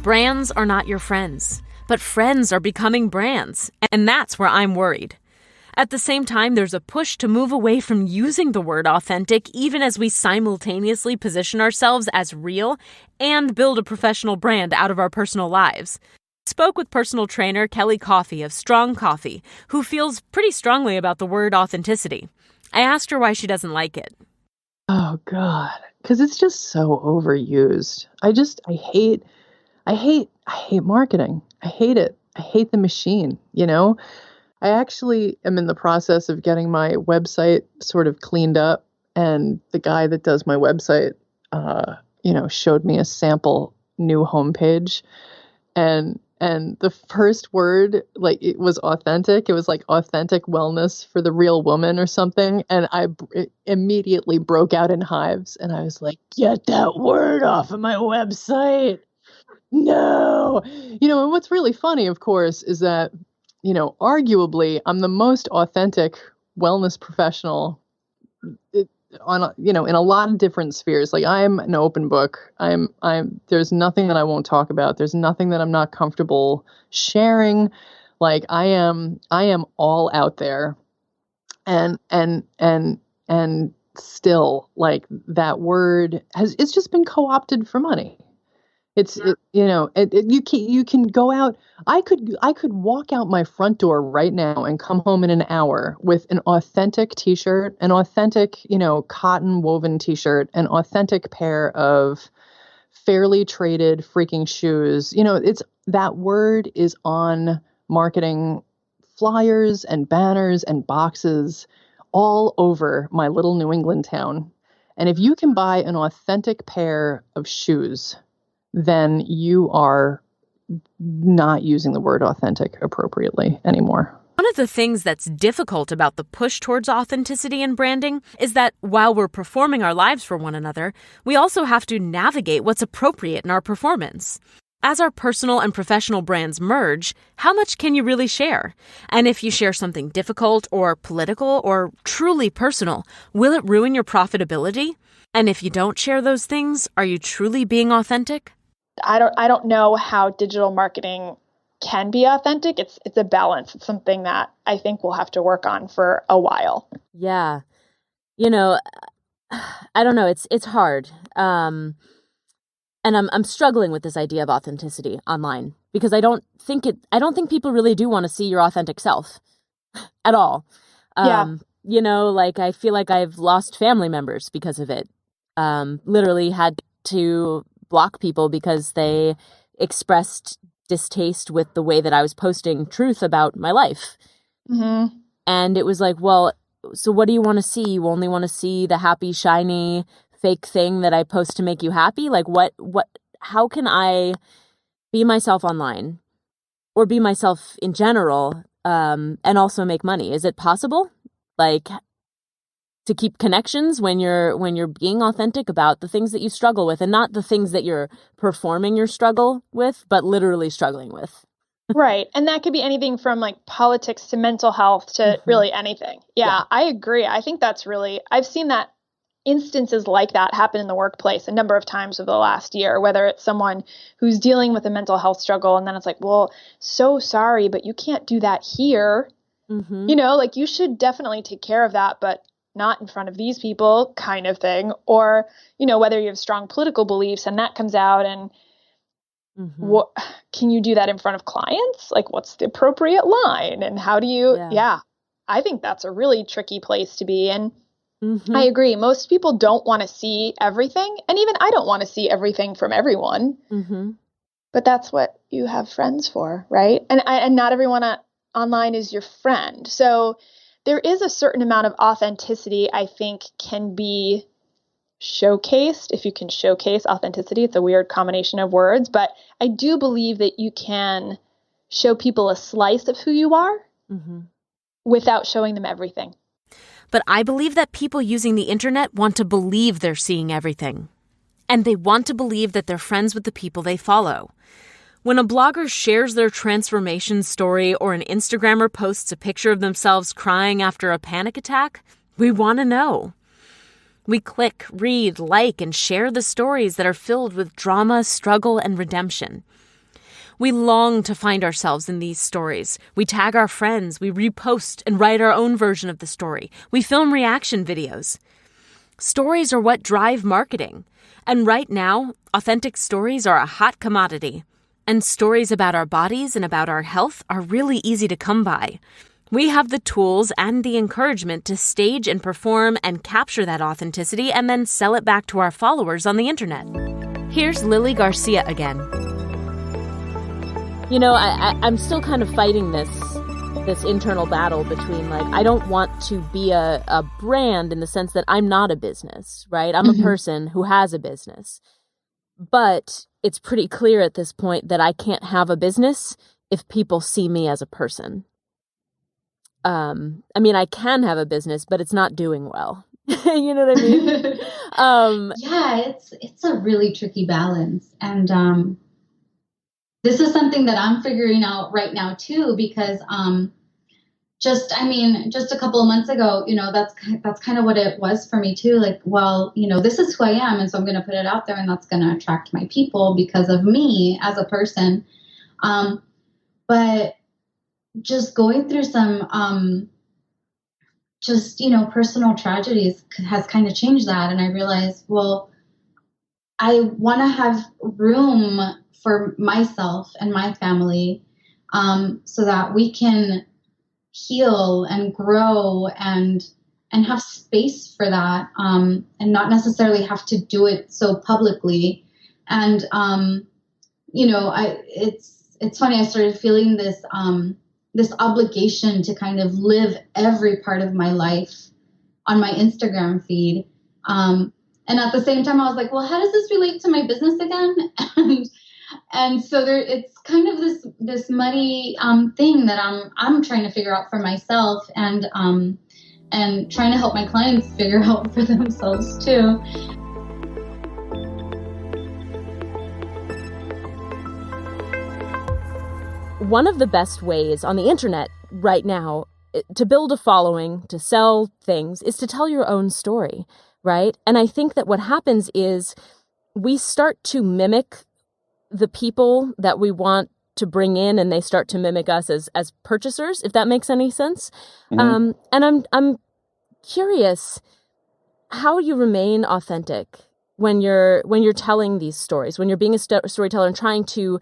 Brands are not your friends, but friends are becoming brands, and that's where I'm worried. At the same time, there's a push to move away from using the word authentic, even as we simultaneously position ourselves as real and build a professional brand out of our personal lives. I spoke with personal trainer Kelly Coffey of Strong Coffee, who feels pretty strongly about the word authenticity. I asked her why she doesn't like it. Oh, God, because it's just so overused. I hate marketing. I hate it. I hate the machine, I actually am in the process of getting my website sort of cleaned up, and the guy that does my website, showed me a sample new homepage, and the first word, it was authentic. It was like authentic wellness for the real woman or something, and I immediately broke out in hives, and I was like, "Get that word off of my website!" No, and what's really funny, of course, is that, arguably I'm the most authentic wellness professional in a lot of different spheres. Like, I'm an open book. There's nothing that I won't talk about. There's nothing that I'm not comfortable sharing. Like, I am all out there, and still, like, that word it's just been co-opted for money. You can go out. I could walk out my front door right now and come home in an hour with an authentic t-shirt, an authentic, cotton woven t-shirt, an authentic pair of fairly traded freaking shoes. That word is on marketing flyers and banners and boxes all over my little New England town. And if you can buy an authentic pair of shoes, then you are not using the word authentic appropriately anymore. One of the things that's difficult about the push towards authenticity in branding is that while we're performing our lives for one another, we also have to navigate what's appropriate in our performance. As our personal and professional brands merge, how much can you really share? And if you share something difficult or political or truly personal, will it ruin your profitability? And if you don't share those things, are you truly being authentic? I don't know how digital marketing can be authentic. It's a balance. It's something that I think we'll have to work on for a while. Yeah. I don't know. It's hard. And I'm struggling with this idea of authenticity online because I don't think people really do want to see your authentic self at all. I feel like I've lost family members because of it. Literally had to block people because they expressed distaste with the way that I was posting truth about my life. Mm-hmm. And it was like, well, so what do you want to see? You only want to see the happy, shiny, fake thing that I post to make you happy? Like, how can I be myself online or be myself in general, and also make money? Is it possible? Like, to keep connections when you're being authentic about the things that you struggle with, and not the things that you're performing your struggle with, but literally struggling with. Right. And that could be anything from like politics to mental health to really anything. Yeah, I agree. I think that's I've seen that instances like that happen in the workplace a number of times over the last year, whether it's someone who's dealing with a mental health struggle and then it's like, well, so sorry, but you can't do that here. Mm-hmm. Like you should definitely take care of that, but not in front of these people kind of thing. Or, whether you have strong political beliefs and that comes out and what can you do that in front of clients? Like, what's the appropriate line and how do you, I think that's a really tricky place to be. And I agree. Most people don't want to see everything. And even I don't want to see everything from everyone, but that's what you have friends for. Right. And not everyone online is your friend. So there is a certain amount of authenticity I think can be showcased. If you can showcase authenticity, it's a weird combination of words, but I do believe that you can show people a slice of who you are without showing them everything. But I believe that people using the internet want to believe they're seeing everything. And they want to believe that they're friends with the people they follow. When a blogger shares their transformation story or an Instagrammer posts a picture of themselves crying after a panic attack, we want to know. We click, read, like, and share the stories that are filled with drama, struggle, and redemption. We long to find ourselves in these stories. We tag our friends, we repost and write our own version of the story. We film reaction videos. Stories are what drive marketing. And right now, authentic stories are a hot commodity. And stories about our bodies and about our health are really easy to come by. We have the tools and the encouragement to stage and perform and capture that authenticity and then sell it back to our followers on the internet. Here's Lily Garcia again. I'm still kind of fighting this internal battle between, like, I don't want to be a brand in the sense that I'm not a business, right? I'm a person who has a business. But it's pretty clear at this point that I can't have a business if people see me as a person. I can have a business, but it's not doing well. You know what I mean? It's a really tricky balance. And this is something that I'm figuring out right now too, because just a couple of months ago, that's kind of what it was for me too. Like, well, this is who I am. And so I'm going to put it out there, and that's going to attract my people because of me as a person. But just going through some, personal tragedies has kind of changed that. And I realized, well, I want to have room for myself and my family, so that we can heal and grow and have space for that, and not necessarily have to do it so publicly. And it's funny, I started feeling this obligation to kind of live every part of my life on my Instagram feed, and at the same time I was like, well, how does this relate to my business again? And so it's kind of this muddy thing that I'm trying to figure out for myself, and trying to help my clients figure out for themselves too. One of the best ways on the internet right now to build a following, to sell things, is to tell your own story, right? And I think that what happens is we start to mimic the people that we want to bring in, and they start to mimic us as purchasers, if that makes any sense. And I'm curious how you remain authentic when you're telling these stories, when you're being a storyteller and trying to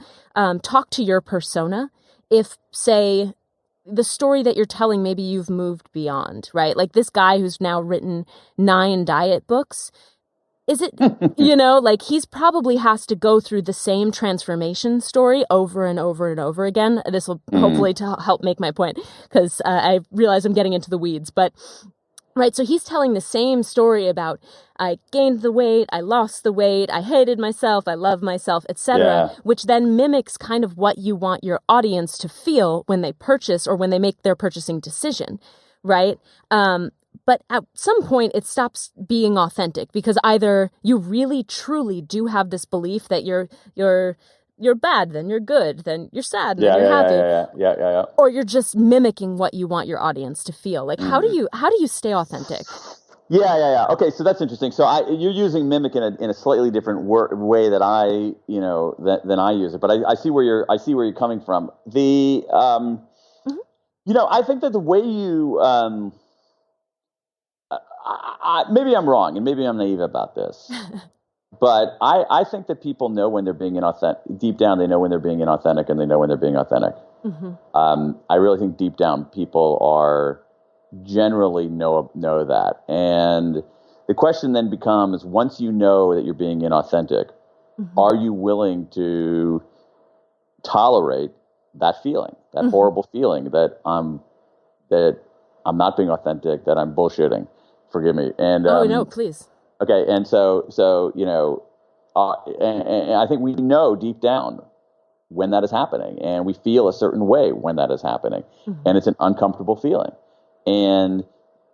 talk to your persona. If, say, the story that you're telling, maybe you've moved beyond, right? Like this guy who's now written 9 diet books. Is it, like he's probably has to go through the same transformation story over and over and over again. This will hopefully help make my point, because I realize I'm getting into the weeds. But, right, so he's telling the same story about I gained the weight, I lost the weight, I hated myself, I love myself, etc., which then mimics kind of what you want your audience to feel when they purchase or when they make their purchasing decision, right? But at some point, it stops being authentic, because either you really, truly do have this belief that you're bad, then you're good, then you're sad, then you're happy. Yeah. Or you're just mimicking what you want your audience to feel. Like, how do you stay authentic? Yeah. Okay, so that's interesting. So you're using mimic in a slightly different way that I, than I use it. But I see where you're coming from. The, I think that the way you, maybe I'm wrong, and maybe I'm naive about this, but I think that people know when they're being inauthentic. Deep down, they know when they're being inauthentic, and they know when they're being authentic. I really think deep down, people are generally know that. And the question then becomes, once you know that you're being inauthentic, are you willing to tolerate that feeling, that horrible feeling that I'm not being authentic, that I'm bullshitting? Forgive me. And no, please. Okay, and so and I think we know deep down when that is happening, and we feel a certain way when that is happening, and it's an uncomfortable feeling. And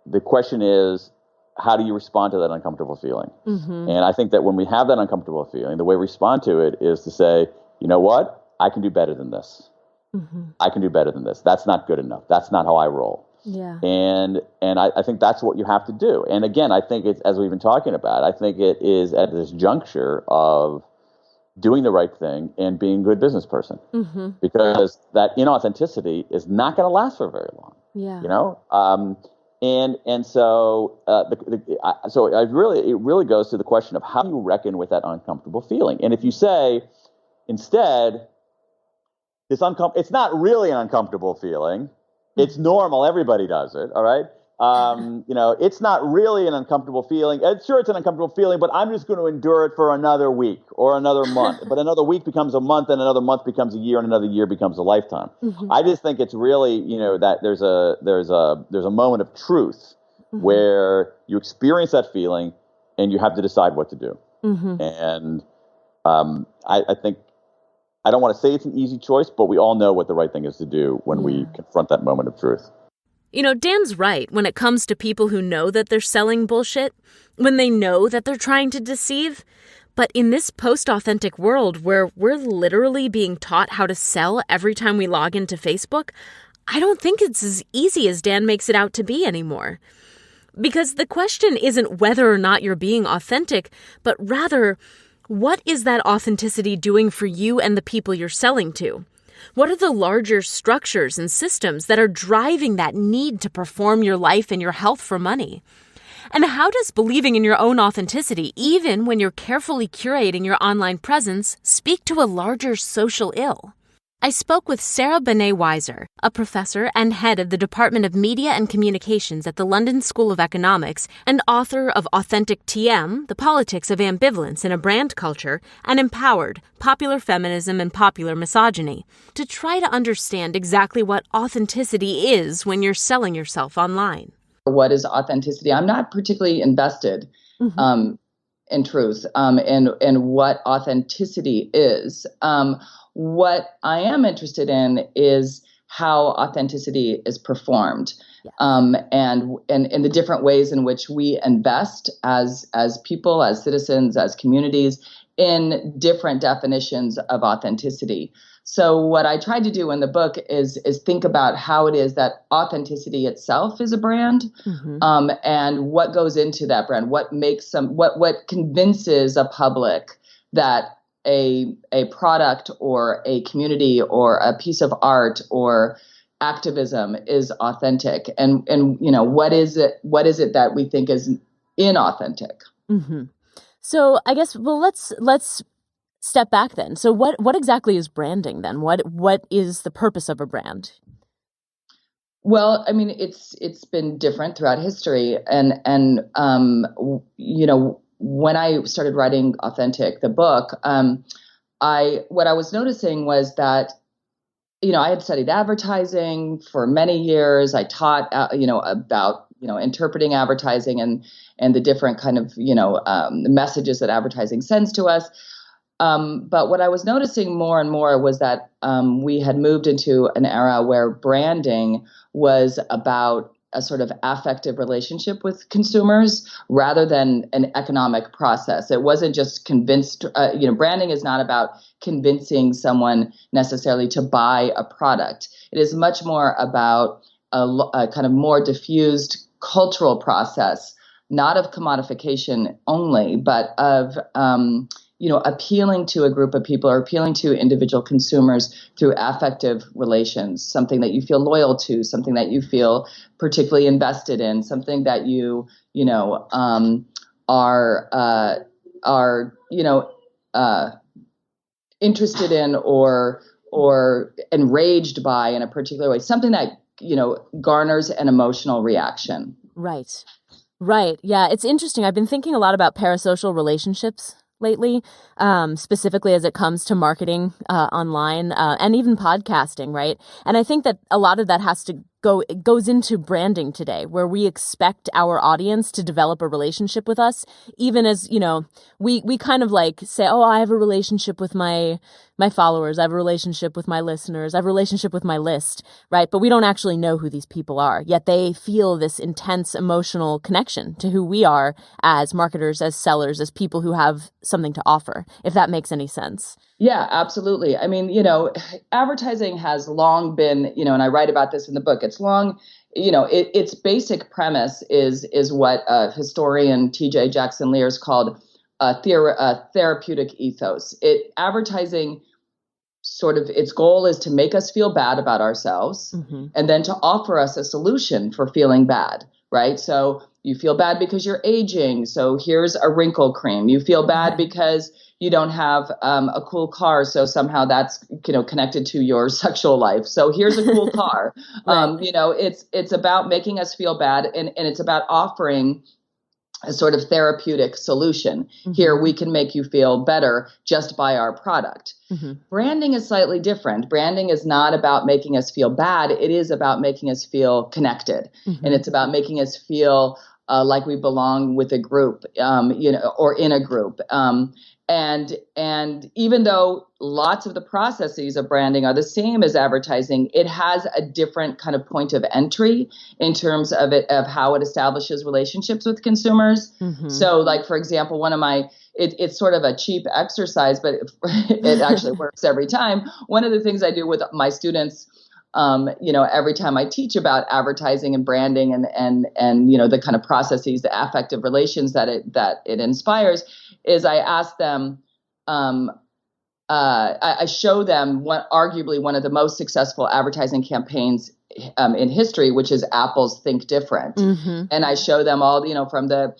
the question is, how do you respond to that uncomfortable feeling? And I think that when we have that uncomfortable feeling, the way we respond to it is to say, you know what? I can do better than this. I can do better than this. That's not good enough. That's not how I roll. Yeah. And I think that's what you have to do. And again, I think it's, as we've been talking about, I think it is at this juncture of doing the right thing and being a good business person, because that inauthenticity is not going to last for very long. Yeah. So it really goes to the question of how do you reckon with that uncomfortable feeling. And if you say instead, it's not really an uncomfortable feeling. It's normal. Everybody does it. All right. It's not really an uncomfortable feeling. Sure, it's an uncomfortable feeling, but I'm just going to endure it for another week or another month. But another week becomes a month, and another month becomes a year, and another year becomes a lifetime. I just think it's really, that there's a moment of truth where you experience that feeling, and you have to decide what to do. And I think, I don't want to say it's an easy choice, but we all know what the right thing is to do when we confront that moment of truth. Dan's right when it comes to people who know that they're selling bullshit, when they know that they're trying to deceive. But in this post-authentic world where we're literally being taught how to sell every time we log into Facebook, I don't think it's as easy as Dan makes it out to be anymore. Because the question isn't whether or not you're being authentic, but rather, what is that authenticity doing for you and the people you're selling to? What are the larger structures and systems that are driving that need to perform your life and your health for money? And how does believing in your own authenticity, even when you're carefully curating your online presence, speak to a larger social ill? I spoke with Sarah Benet-Weiser, a professor and head of the Department of Media and Communications at the London School of Economics and author of Authentic TM, The Politics of Ambivalence in a Brand Culture, and Empowered, Popular Feminism and Popular Misogyny, to try to understand exactly what authenticity is when you're selling yourself online. What is authenticity? I'm not particularly invested in truth and what authenticity is. What I am interested in is how authenticity is performed, and the different ways in which we invest as people, as citizens, as communities in different definitions of authenticity. So what I tried to do in the book is think about how it is that authenticity itself is a brand, and what goes into that brand, what makes what convinces a public that a product or a community or a piece of art or activism is authentic, and what is it that we think is inauthentic. So I guess let's step back then. So what exactly is branding then? What is the purpose of a brand? Well, I mean, it's been different throughout history, and when I started writing Authentic, the book, what I was noticing was that, I had studied advertising for many years. I taught, about, interpreting advertising and the different kind of, the messages that advertising sends to us. But what I was noticing more and more was that we had moved into an era where branding was about a sort of affective relationship with consumers rather than an economic process. It wasn't just branding is not about convincing someone necessarily to buy a product. It is much more about a kind of more diffused cultural process, not of commodification only, but of appealing to a group of people or appealing to individual consumers through affective relations, something that you feel loyal to, something that you feel particularly invested in, something that you, are interested in or enraged by in a particular way, something that, garners an emotional reaction. Right. Yeah, it's interesting. I've been thinking a lot about parasocial relationships lately, specifically as it comes to marketing online and even podcasting, right? And I think that a lot of that goes into branding today, where we expect our audience to develop a relationship with us, even as, we kind of like say, oh, I have a relationship with my followers, I have a relationship with my listeners, I have a relationship with my list, right? But we don't actually know who these people are, yet they feel this intense emotional connection to who we are as marketers, as sellers, as people who have something to offer, if that makes any sense. Yeah, absolutely. I mean, advertising has long been, and I write about this in the book, it's long, its basic premise is what historian T.J. Jackson Lears called a therapeutic ethos. Advertising sort of, its goal is to make us feel bad about ourselves and then to offer us a solution for feeling bad, right? So you feel bad because you're aging, so here's a wrinkle cream. You feel bad because you don't have a cool car, so somehow that's connected to your sexual life. So here's a cool car. Right. It's about making us feel bad, and it's about offering a sort of therapeutic solution. Here, we can make you feel better just by our product. Branding is slightly different. Branding is not about making us feel bad. It is about making us feel connected, and it's about making us feel like we belong with a group, or in a group. And even though lots of the processes of branding are the same as advertising, it has a different kind of point of entry in terms of how it establishes relationships with consumers. So, like, for example, it's sort of a cheap exercise, but it actually works every time. One of the things I do with my students every time I teach about advertising and branding and the kind of processes, the affective relations that it inspires, is I ask them, I show them arguably one of the most successful advertising campaigns in history, which is Apple's Think Different. Mm-hmm. And I show them all, from the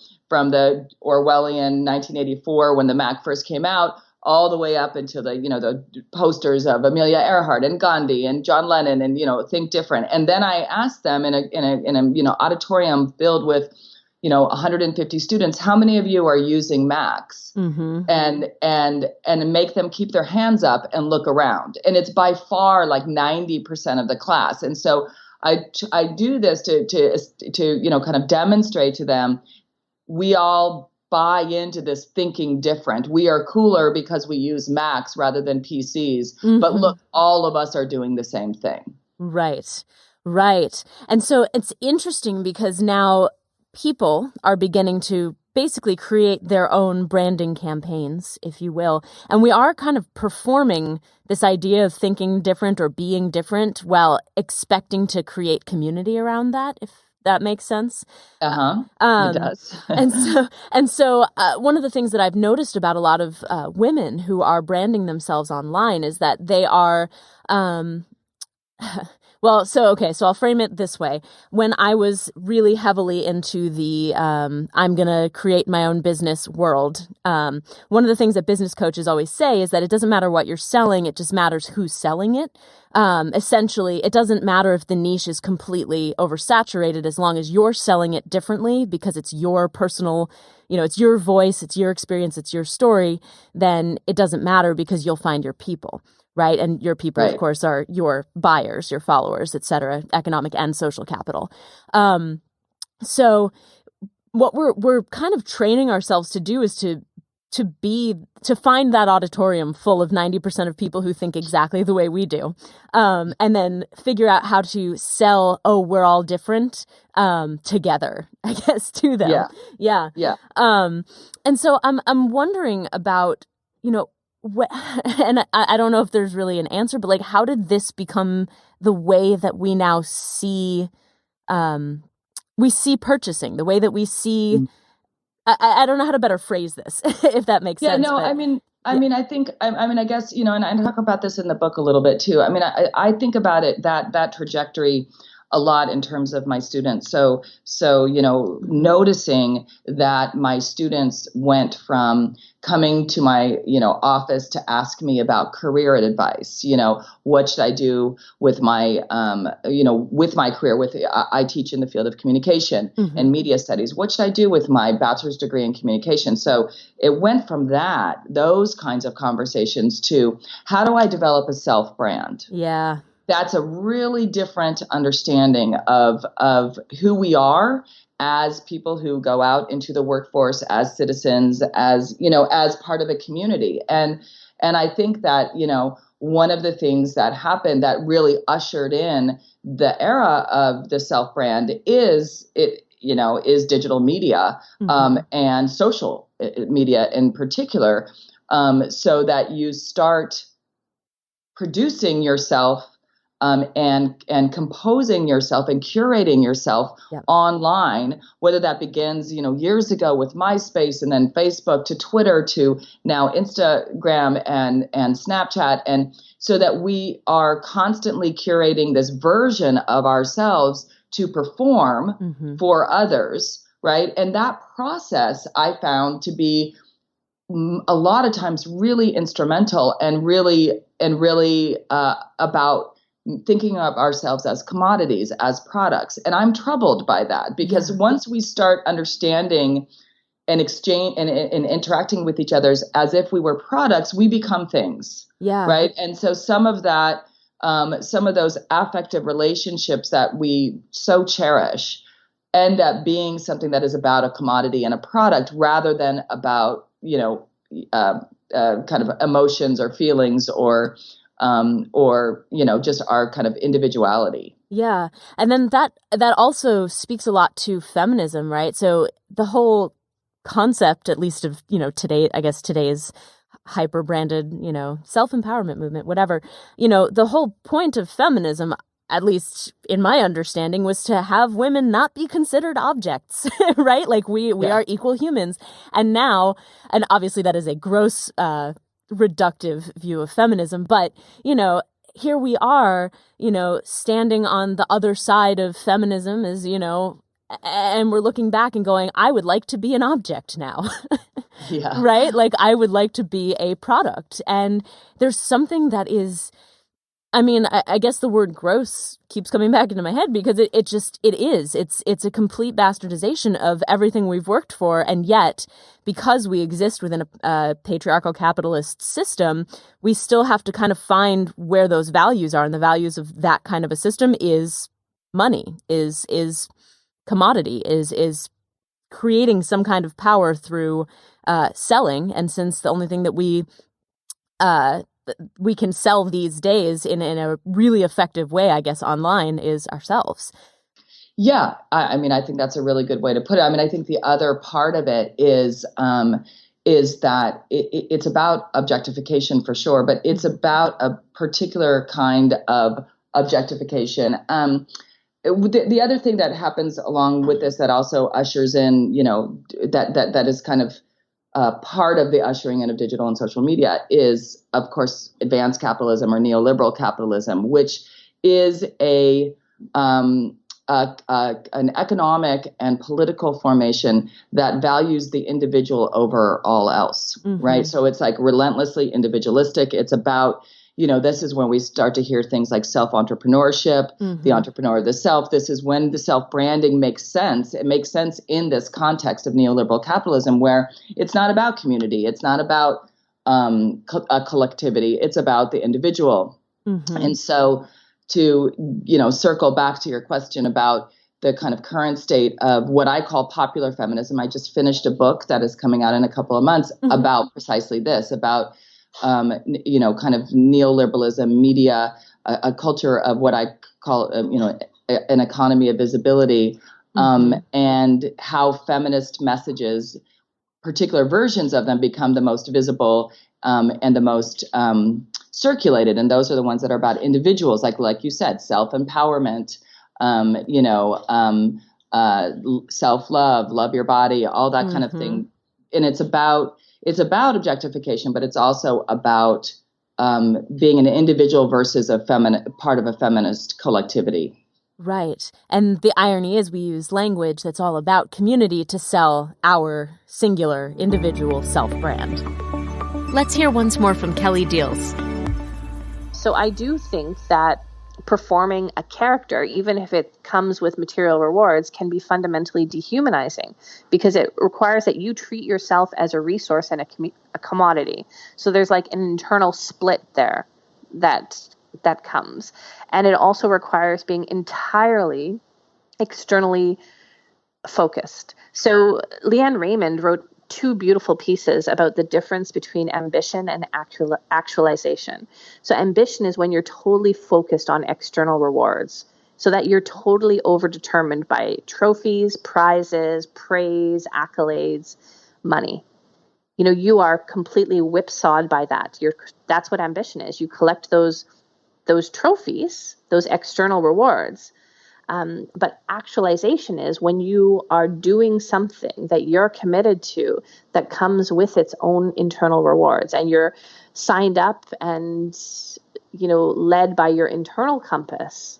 Orwellian 1984 when the Mac first came out, all the way up into the posters of Amelia Earhart and Gandhi and John Lennon and Think Different. And then I asked them in a auditorium filled with 150 students, how many of you are using Macs? Mm-hmm. And make them keep their hands up and look around. And it's by far like 90% of the class. And so I do this to kind of demonstrate to them, we all buy into this thinking different. We are cooler because we use Macs rather than PCs. Mm-hmm. But look, all of us are doing the same thing. Right. And so it's interesting because now people are beginning to basically create their own branding campaigns, if you will. And we are kind of performing this idea of thinking different or being different while expecting to create community around that, if that makes sense. It does. and so one of the things that I've noticed about a lot of women who are branding themselves online is that they are so I'll frame it this way. When I was really heavily into the I'm going to create my own business world, one of the things that business coaches always say is that it doesn't matter what you're selling, it just matters who's selling it. Essentially, it doesn't matter if the niche is completely oversaturated as long as you're selling it differently because it's your personal, it's your voice, it's your experience, it's your story, then it doesn't matter because you'll find your people. Right. And your people, right, of course, are your buyers, your followers, et cetera, economic and social capital. So what we're kind of training ourselves to do is to find that auditorium full of 90% of people who think exactly the way we do. And then figure out how to sell, we're all different, together, I guess, to them. Yeah. And so I'm wondering about, and I don't know if there's really an answer, but how did this become the way that we now see, purchasing, the way that we see, I don't know how to better phrase this, if that makes sense. Yeah, no, I think, I guess, and I talk about this in the book a little bit too. I think about it, that trajectory a lot in terms of my students. So, noticing that my students went from coming to my, office to ask me about career advice, what should I do with my, with my career, I teach in the field of communication mm-hmm. and media studies. What should I do with my bachelor's degree in communication? So it went from those kinds of conversations to how do I develop a self-brand? Yeah. That's a really different understanding of who we are as people who go out into the workforce, as citizens, as part of a community. And I think that, one of the things that happened that really ushered in the era of the self-brand is digital media, mm-hmm. And social media in particular, so that you start producing yourself and composing yourself and curating yourself online, whether that begins, years ago with MySpace and then Facebook to Twitter to now Instagram and Snapchat. And so that we are constantly curating this version of ourselves to perform mm-hmm. for others. Right. And that process I found to be a lot of times really instrumental and really about thinking of ourselves as commodities, as products. And I'm troubled by that because once we start understanding and exchange and interacting with each other as if we were products, we become things. Yeah. Right. And so some of those affective relationships that we so cherish end up being something that is about a commodity and a product rather than about, kind of emotions or feelings or just our kind of individuality. Yeah. And then that also speaks a lot to feminism, right? So the whole concept, at least of, today's hyper branded, self-empowerment movement, whatever, the whole point of feminism, at least in my understanding, was to have women not be considered objects, right? Like we are equal humans. And now, and obviously that is a gross, reductive view of feminism, but, here we are, standing on the other side of feminism is, and we're looking back and going, I would like to be an object now. Yeah. Right? Like I would like to be a product. And there's something that is, I guess the word gross keeps coming back into my head because it is. It's a complete bastardization of everything we've worked for. And yet, because we exist within a patriarchal capitalist system, we still have to kind of find where those values are. And the values of that kind of a system is money, is commodity, is creating some kind of power through selling. And since the only thing that we can sell these days in a really effective way, I guess, online is ourselves. Yeah, I think that's a really good way to put it. I think the other part of it is that it's about objectification for sure, but it's about a particular kind of objectification. The other thing that happens along with this that also ushers in, that is kind of part of the ushering in of digital and social media is, of course, advanced capitalism or neoliberal capitalism, which is an economic and political formation that values the individual over all else, right? So it's like relentlessly individualistic. It's about, this is when we start to hear things like self-entrepreneurship, the entrepreneur of the self. This is when the self-branding makes sense. It makes sense in this context of neoliberal capitalism where it's not about community. It's not about a collectivity. It's about the individual. And so to, circle back to your question about the kind of current state of what I call popular feminism, I just finished a book that is coming out in a couple of months about precisely this, about kind of neoliberalism, media, a culture of what I call, an economy of visibility, and how feminist messages, particular versions of them, become the most visible and the most circulated. And those are the ones that are about individuals, like you said, self-empowerment, self-love, love your body, all that kind of thing. And it's about objectification, but it's also about being an individual versus part of a feminist collectivity. Right. And the irony is we use language that's all about community to sell our singular individual self-brand. Let's hear once more from Kelly Deals. So I do think that performing a character, even if it comes with material rewards, can be fundamentally dehumanizing because it requires that you treat yourself as a resource and a commodity. So there's like an internal split there that comes. And it also requires being entirely externally focused. So Leanne Raymond wrote 2 beautiful pieces about the difference between ambition and actualization. So ambition is when you're totally focused on external rewards, so that you're totally overdetermined by trophies, prizes, praise, accolades, money. You are completely whipsawed by that. That's what ambition is. You collect those trophies, those external rewards. But actualization is when you are doing something that you're committed to that comes with its own internal rewards, and you're signed up and, led by your internal compass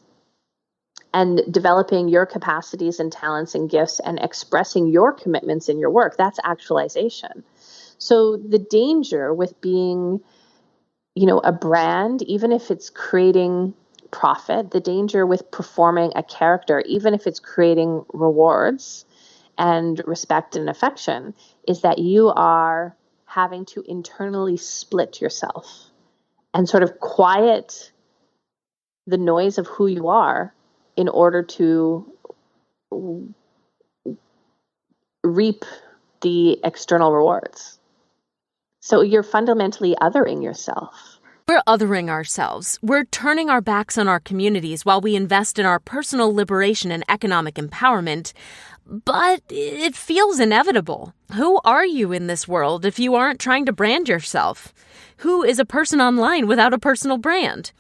and developing your capacities and talents and gifts and expressing your commitments in your work. That's actualization. So the danger with being, a brand, even if it's creating profit, the danger with performing a character, even if it's creating rewards and respect and affection, is that you are having to internally split yourself and sort of quiet the noise of who you are in order to reap the external rewards. So you're fundamentally othering yourself. We're othering ourselves. We're turning our backs on our communities while we invest in our personal liberation and economic empowerment. But it feels inevitable. Who are you in this world if you aren't trying to brand yourself? Who is a person online without a personal brand?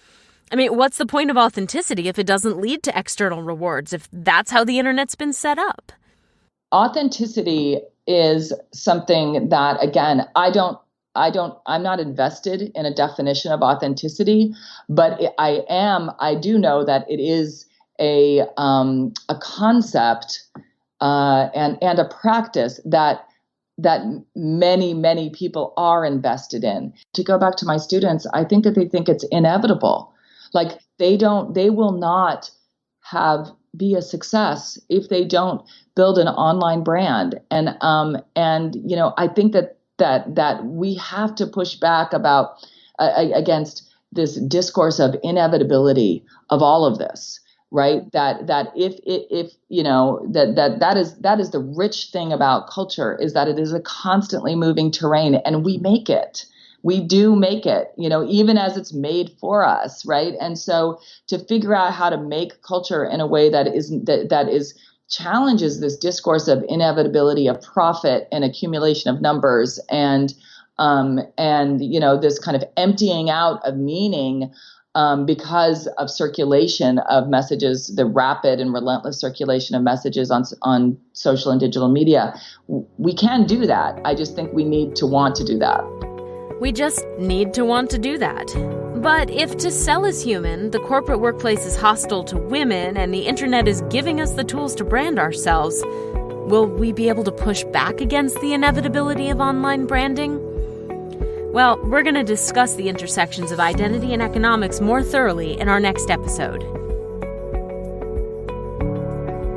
I mean, what's the point of authenticity if it doesn't lead to external rewards, if that's how the internet's been set up? Authenticity is something that, again, I'm not invested in a definition of authenticity, but I do know that it is a concept and a practice that many people are invested in. To go back to my students, I think that they think it's inevitable. Like they will not be a success if they don't build an online brand. And I think that we have to push back against this discourse of inevitability of all of this, right? That if that is the rich thing about culture, is that it is a constantly moving terrain, and we make it. We do make it, even as it's made for us, right? And so to figure out how to make culture in a way that challenges this discourse of inevitability, of profit and accumulation of numbers, and this kind of emptying out of meaning because of circulation of messages, the rapid and relentless circulation of messages on social and digital media. We can do that. I just think we need to want to do that. We just need to want to do that. But if to sell is human, the corporate workplace is hostile to women, and the internet is giving us the tools to brand ourselves, will we be able to push back against the inevitability of online branding? Well, we're going to discuss the intersections of identity and economics more thoroughly in our next episode.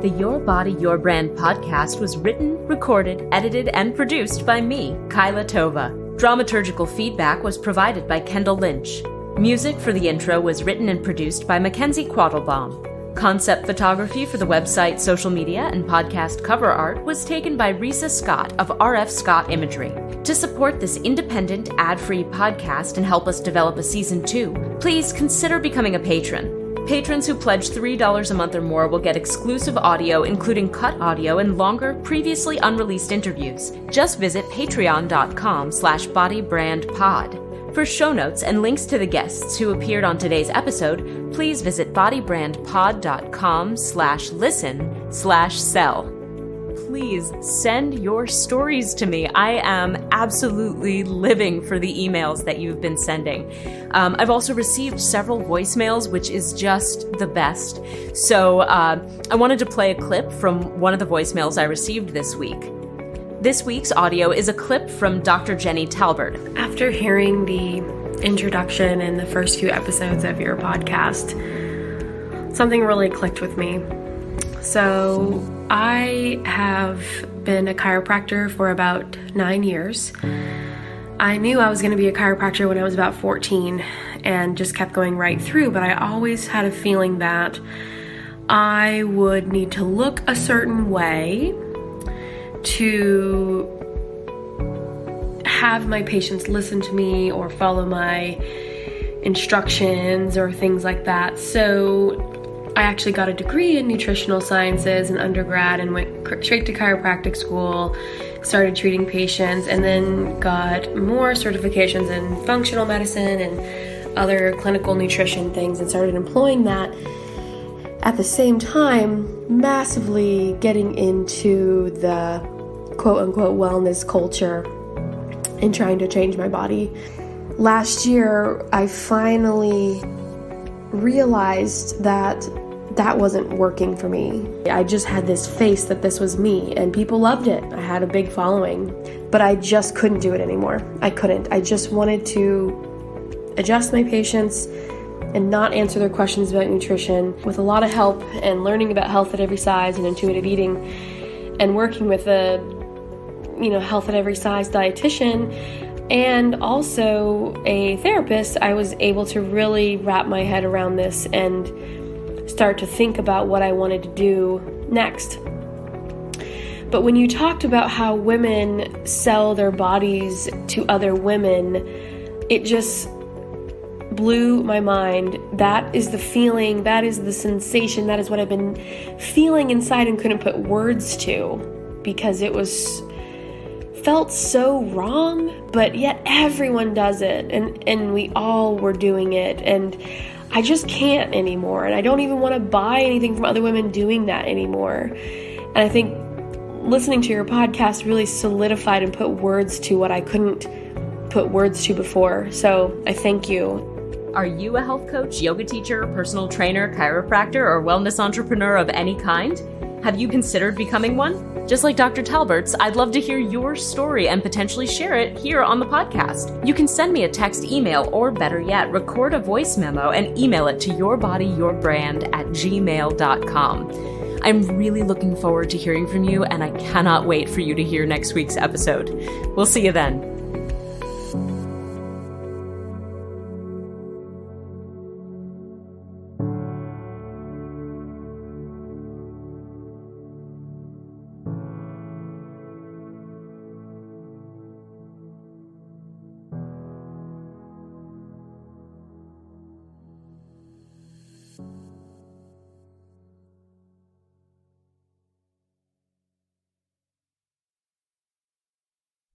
The Your Body, Your Brand podcast was written, recorded, edited, and produced by me, Kyla Tova. Dramaturgical feedback was provided by Kendall Lynch. Music for the intro was written and produced by Mackenzie Quattlebaum. Concept photography for the website, social media, and podcast cover art was taken by Risa Scott of RF Scott Imagery. To support this independent, ad-free podcast and help us develop a season 2, please consider becoming a patron. Patrons who pledge $3 a month or more will get exclusive audio, including cut audio and longer, previously unreleased interviews. Just visit patreon.com/bodybrandpod. For show notes and links to the guests who appeared on today's episode, please visit bodybrandpod.com/listen/sell. Please send your stories to me. I am absolutely living for the emails that you've been sending. I've also received several voicemails, which is just the best. So I wanted to play a clip from one of the voicemails I received this week. This week's audio is a clip from Dr. Jenny Talbert. After hearing the introduction and the first few episodes of your podcast, something really clicked with me. So I have been a chiropractor for about 9 years. I knew I was going to be a chiropractor when I was about 14 and just kept going right through, but I always had a feeling that I would need to look a certain way to have my patients listen to me or follow my instructions or things like that. So I actually got a degree in nutritional sciences in undergrad and went straight to chiropractic school, started treating patients, and then got more certifications in functional medicine and other clinical nutrition things and started employing that. At the same time, massively getting into the quote-unquote wellness culture and trying to change my body. Last year, I finally realized that wasn't working for me. I just had this face that this was me, and people loved it. I had a big following, but I just couldn't do it anymore. I couldn't. I just wanted to adjust my patients and not answer their questions about nutrition. With a lot of help and learning about health at every size and intuitive eating and working with a health at every size dietitian and also a therapist, I was able to really wrap my head around this and start to think about what I wanted to do next. But when you talked about how women sell their bodies to other women, it just blew my mind. That is the feeling, that is the sensation, that is what I've been feeling inside and couldn't put words to because it felt so wrong, but yet everyone does it and we all were doing it. And I just can't anymore. And I don't even want to buy anything from other women doing that anymore. And I think listening to your podcast really solidified and put words to what I couldn't put words to before. So I thank you. Are you a health coach, yoga teacher, personal trainer, chiropractor, or wellness entrepreneur of any kind? Have you considered becoming one? Just like Dr. Talbert's, I'd love to hear your story and potentially share it here on the podcast. You can send me a text, email, or better yet, record a voice memo and email it to yourbodyyourbrand@gmail.com. I'm really looking forward to hearing from you, and I cannot wait for you to hear next week's episode. We'll see you then.